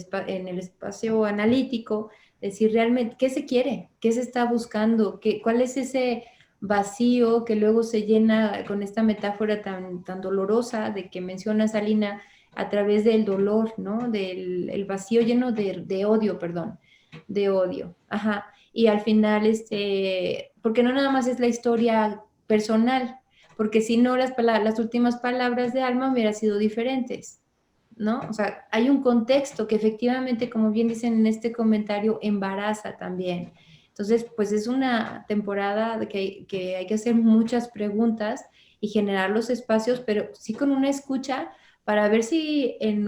espacio analítico, decir realmente qué se quiere, qué se está buscando, cuál es ese vacío que luego se llena con esta metáfora tan dolorosa de que menciona Salina a través del dolor, ¿no? El vacío lleno de odio, perdón, de odio. Ajá. Y al final, porque no nada más es la historia personal, porque si no las últimas palabras de Alma hubieran sido diferentes, ¿no? O sea, hay un contexto que efectivamente, como bien dicen en este comentario, embaraza también. Entonces, pues es una temporada de que hay que hacer muchas preguntas y generar los espacios, pero sí con una escucha para ver si en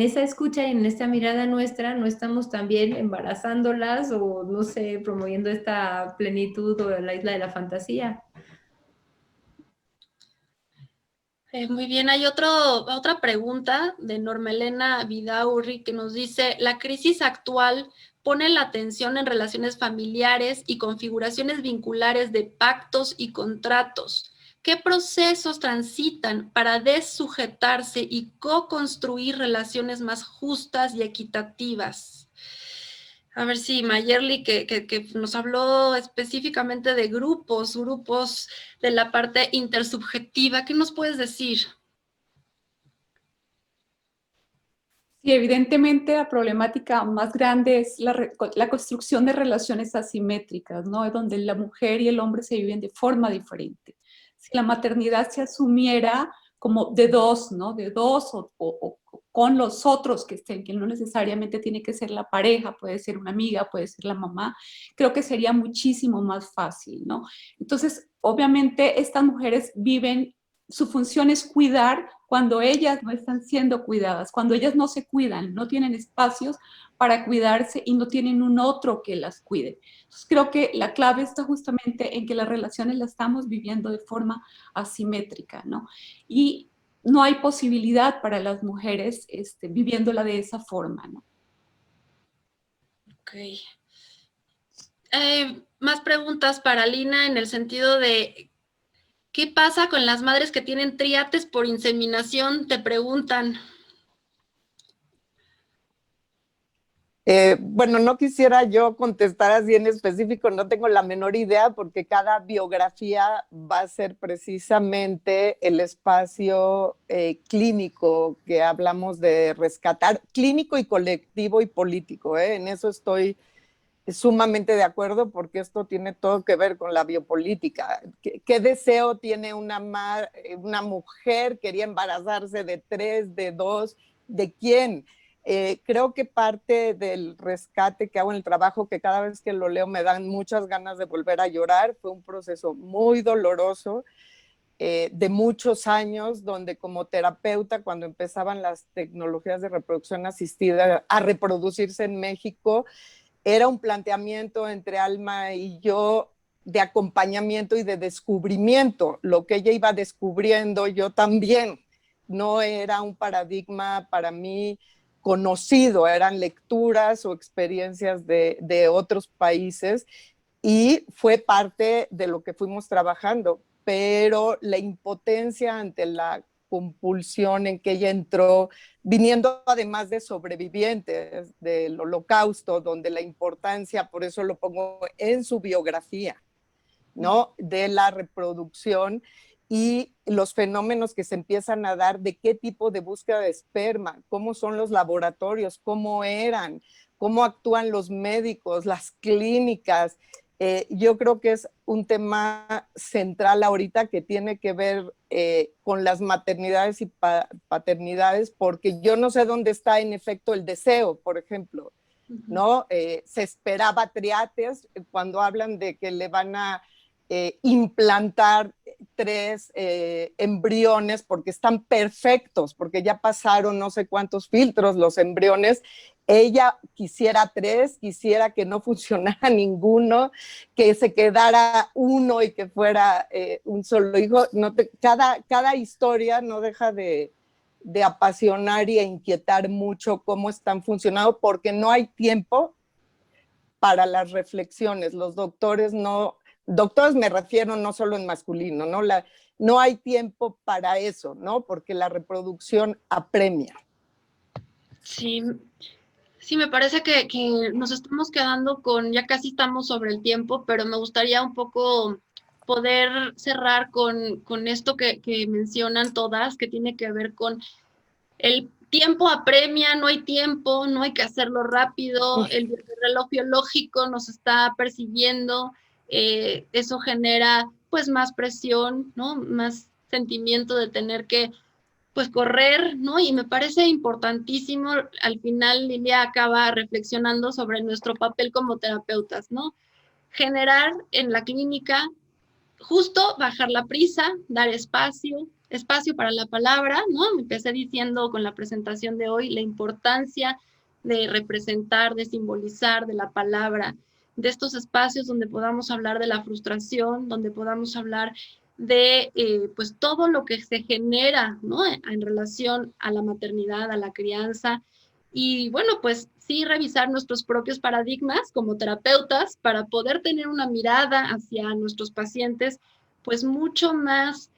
esa escucha y en esta mirada nuestra no estamos también embarazándolas o, no sé, promoviendo esta plenitud o la isla de la fantasía. Muy bien, hay otra pregunta de Norma Elena Vidaurri que nos dice, la crisis actual pone la atención en relaciones familiares y configuraciones vinculares de pactos y contratos, ¿Qué procesos transitan para dessujetarse y co-construir relaciones más justas y equitativas? A ver si Mayerly, que nos habló específicamente de grupos de la parte intersubjetiva, ¿qué nos puedes decir? Sí, evidentemente la problemática más grande es la construcción de relaciones asimétricas, ¿no? Es donde la mujer y el hombre se viven de forma diferente. Si la maternidad se asumiera como de dos, ¿no? De dos o con los otros que estén, que no necesariamente tiene que ser la pareja, puede ser una amiga, puede ser la mamá, creo que sería muchísimo más fácil, ¿no? Entonces, obviamente, estas mujeres viven, su función es cuidar cuando ellas no están siendo cuidadas, cuando ellas no se cuidan, no tienen espacios para cuidarse y no tienen un otro que las cuide. Entonces creo que la clave está justamente en que las relaciones las estamos viviendo de forma asimétrica, ¿no? Y no hay posibilidad para las mujeres viviéndola de esa forma, ¿no? Ok. Más preguntas para Lina en el sentido de ¿qué pasa con las madres que tienen triates por inseminación? Te preguntan. Bueno, no quisiera yo contestar así en específico, no tengo la menor idea porque cada biografía va a ser precisamente el espacio clínico que hablamos de rescatar, clínico y colectivo y político, en eso estoy sumamente de acuerdo porque esto tiene todo que ver con la biopolítica. ¿Qué deseo tiene una mujer? Quería embarazarse de 3, de 2, ¿de quién? Creo que parte del rescate que hago en el trabajo, que cada vez que lo leo me dan muchas ganas de volver a llorar, fue un proceso muy doloroso, de muchos años, donde como terapeuta, cuando empezaban las tecnologías de reproducción asistida a reproducirse en México, era un planteamiento entre Alma y yo de acompañamiento y de descubrimiento. Lo que ella iba descubriendo, yo también. No era un paradigma para mí conocido, eran lecturas o experiencias de otros países y fue parte de lo que fuimos trabajando. Pero la impotencia ante la compulsión en que ella entró, viniendo además de sobrevivientes del Holocausto, donde la importancia, por eso lo pongo en su biografía, ¿no? De la reproducción y los fenómenos que se empiezan a dar de qué tipo de búsqueda de esperma, cómo son los laboratorios, cómo eran, cómo actúan los médicos, las clínicas. Yo creo que es un tema central ahorita que tiene que ver con las maternidades y paternidades, porque yo no sé dónde está en efecto el deseo, por ejemplo, ¿no? Se esperaba triates cuando hablan de que le van a implantar 3 embriones porque están perfectos, porque ya pasaron no sé cuántos filtros los embriones. Ella quisiera 3, quisiera que no funcionara ninguno, que se quedara uno y que fuera un solo hijo. Cada historia no deja de apasionar y a inquietar mucho cómo están funcionando, porque no hay tiempo para las reflexiones. Los doctores me refiero no solo en masculino, no hay tiempo para eso, ¿no? Porque la reproducción apremia. Sí, sí, me parece que nos estamos quedando ya casi estamos sobre el tiempo, pero me gustaría un poco poder cerrar con esto que mencionan todas, que tiene que ver con el tiempo apremia, no hay tiempo, no hay que hacerlo rápido, el reloj biológico nos está persiguiendo, eso genera pues más presión, ¿no? Más sentimiento de tener que pues correr, ¿no? Y me parece importantísimo, al final Lilia acaba reflexionando sobre nuestro papel como terapeutas, ¿no? Generar en la clínica justo bajar la prisa, dar espacio para la palabra, ¿no? Me empecé diciendo con la presentación de hoy la importancia de representar, de simbolizar, de la palabra, de estos espacios donde podamos hablar de la frustración, donde podamos hablar de pues todo lo que se genera, ¿no? En relación a la maternidad, a la crianza, y bueno, pues sí revisar nuestros propios paradigmas como terapeutas para poder tener una mirada hacia nuestros pacientes pues mucho más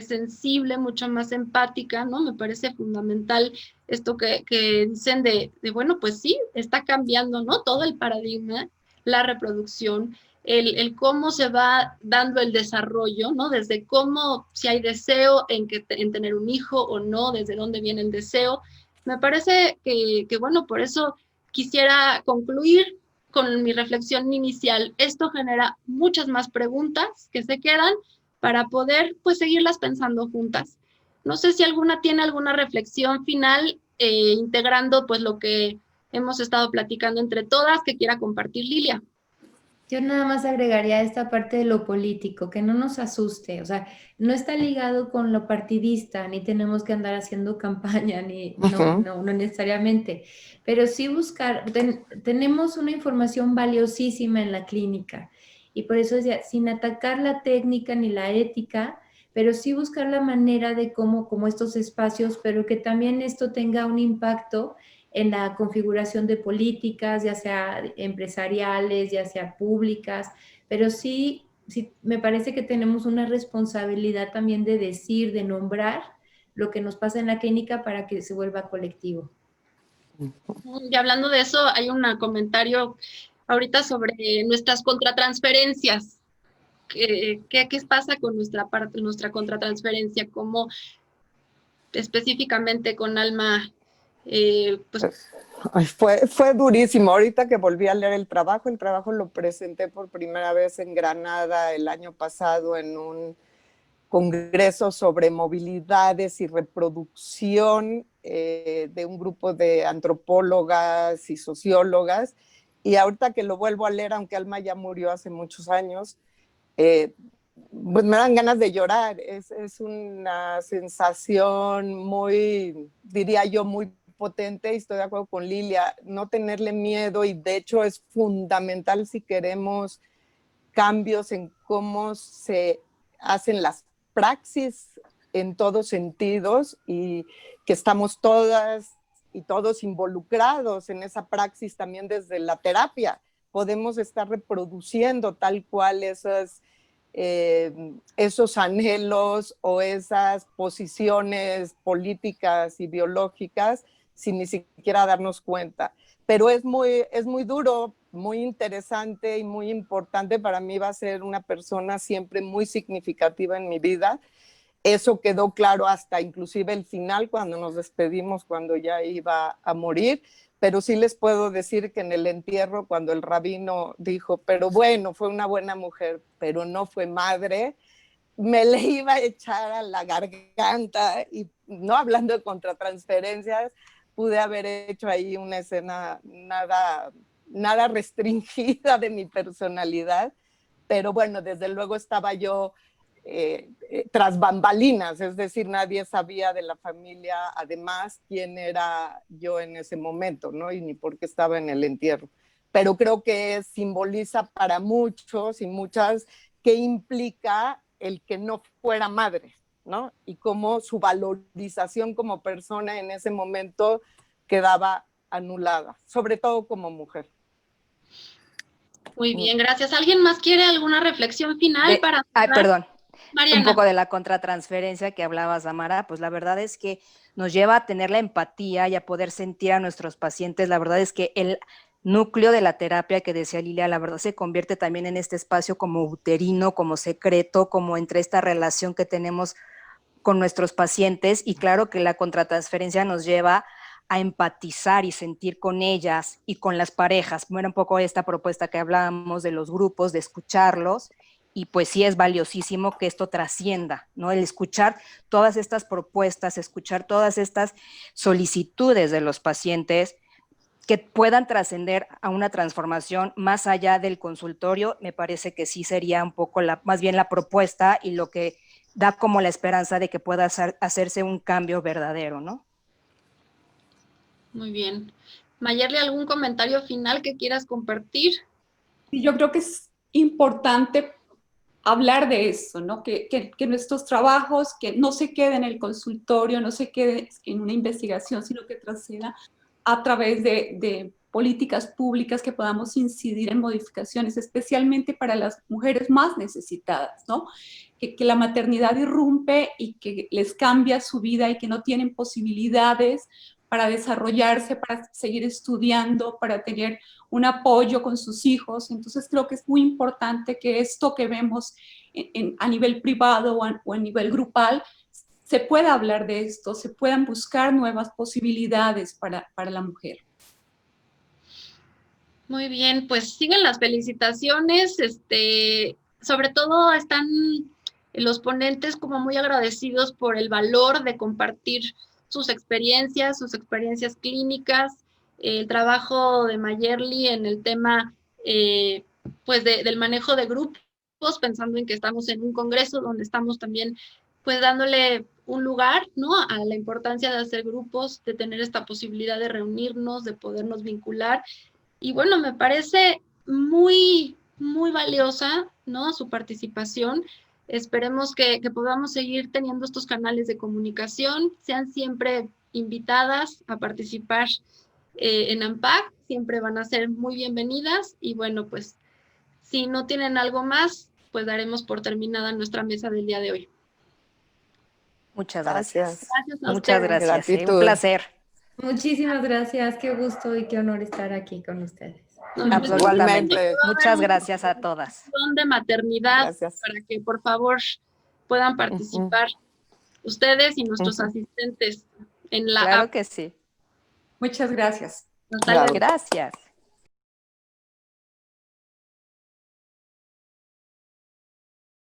sensible, mucho más empática, ¿no? Me parece fundamental esto que dicen bueno, pues sí, está cambiando, ¿no? Todo el paradigma, la reproducción, el cómo se va dando el desarrollo, ¿no? Desde cómo, si hay deseo en tener un hijo o no, desde dónde viene el deseo. Me parece bueno, por eso quisiera concluir con mi reflexión inicial. Esto genera muchas más preguntas que se quedan para poder, pues, seguirlas pensando juntas. No sé si alguna tiene alguna reflexión final, integrando, pues, lo que hemos estado platicando entre todas, que quiera compartir Lilia. Yo nada más agregaría esta parte de lo político, que no nos asuste, o sea, no está ligado con lo partidista, ni tenemos que andar haciendo campaña, no necesariamente, pero sí buscar, tenemos una información valiosísima en la clínica, y por eso decía, sin atacar la técnica ni la ética, pero sí buscar la manera de como estos espacios, pero que también esto tenga un impacto en la configuración de políticas, ya sea empresariales, ya sea públicas, pero sí me parece que tenemos una responsabilidad también de decir, de nombrar lo que nos pasa en la clínica para que se vuelva colectivo. Y hablando de eso, hay un comentario ahorita sobre nuestras contratransferencias. ¿Qué pasa con nuestra contratransferencia? ¿Cómo específicamente con Alma? Pues, Ay, fue durísimo. Ahorita que volví a leer el trabajo lo presenté por primera vez en Granada el año pasado en un congreso sobre movilidades y reproducción de un grupo de antropólogas y sociólogas. Y ahorita que lo vuelvo a leer, aunque Alma ya murió hace muchos años, pues me dan ganas de llorar. Es una sensación muy, diría yo, muy potente, y estoy de acuerdo con Lilia, no tenerle miedo, y de hecho es fundamental si queremos cambios en cómo se hacen las praxis en todos sentidos, y que estamos todas y todos involucrados en esa praxis también desde la terapia. Podemos estar reproduciendo tal cual esos anhelos o esas posiciones políticas y biológicas sin ni siquiera darnos cuenta. Pero es muy duro, muy interesante y muy importante. Para mí va a ser una persona siempre muy significativa en mi vida. Eso quedó claro hasta inclusive el final, cuando nos despedimos, cuando ya iba a morir. Pero sí les puedo decir que en el entierro, cuando el rabino dijo, pero bueno, fue una buena mujer, pero no fue madre, me le iba a echar a la garganta. Y no hablando de contratransferencias, pude haber hecho ahí una escena nada restringida de mi personalidad, pero bueno, desde luego estaba yo tras bambalinas, es decir, nadie sabía de la familia, además, quién era yo en ese momento, ¿no? Y ni por qué estaba en el entierro. Pero creo que simboliza para muchos y muchas qué implica el que no fuera madre, ¿no? Y cómo su valorización como persona en ese momento quedaba anulada, sobre todo como mujer. Muy bien, gracias. ¿Alguien más quiere alguna reflexión final para... Ay, perdón. Mariana. Un poco de la contratransferencia que hablabas, Amara, pues la verdad es que nos lleva a tener la empatía y a poder sentir a nuestros pacientes. La verdad es que el núcleo de la terapia que decía Lilia, la verdad se convierte también en este espacio como uterino, como secreto, como entre esta relación que tenemos con nuestros pacientes, y claro que la contratransferencia nos lleva a empatizar y sentir con ellas y con las parejas. Bueno, un poco esta propuesta que hablábamos de los grupos, de escucharlos, y pues sí es valiosísimo que esto trascienda, ¿no? El escuchar todas estas propuestas, escuchar todas estas solicitudes de los pacientes que puedan trascender a una transformación más allá del consultorio, me parece que sí sería un poco más bien la propuesta y lo que da como la esperanza de que pueda hacerse un cambio verdadero, ¿no? Muy bien. Mayerly, ¿algún comentario final que quieras compartir? Y yo creo que es importante hablar de eso, ¿no? Que nuestros trabajos, que no se quede en el consultorio, no se quede en una investigación, sino que trascienda a través de políticas públicas que podamos incidir en modificaciones, especialmente para las mujeres más necesitadas, ¿no? Que la maternidad irrumpe y que les cambia su vida y que no tienen posibilidades para desarrollarse, para seguir estudiando, para tener un apoyo con sus hijos. Entonces creo que es muy importante que esto que vemos a nivel privado o a nivel grupal, se pueda hablar de esto, se puedan buscar nuevas posibilidades para la mujer. Muy bien, pues siguen las felicitaciones, sobre todo están los ponentes como muy agradecidos por el valor de compartir sus experiencias clínicas, el trabajo de Mayerly en el tema pues del manejo de grupos, pensando en que estamos en un congreso donde estamos también pues dándole un lugar, ¿no?, a la importancia de hacer grupos, de tener esta posibilidad de reunirnos, de podernos vincular. Y bueno, me parece muy, muy valiosa, ¿no?, su participación. Esperemos que podamos seguir teniendo estos canales de comunicación, sean siempre invitadas a participar en AMPAC, siempre van a ser muy bienvenidas. Y bueno, pues si no tienen algo más, pues daremos por terminada nuestra mesa del día de hoy. Muchas gracias. Gracias a Muchas ustedes. gracias. Un placer. Muchísimas gracias, qué gusto y qué honor estar aquí con ustedes. Absolutamente. Muchas gracias a todas. De maternidad, Gracias. para que por favor puedan participar ustedes y nuestros asistentes en la Claro app. que sí. Muchas gracias. Hasta luego. Gracias.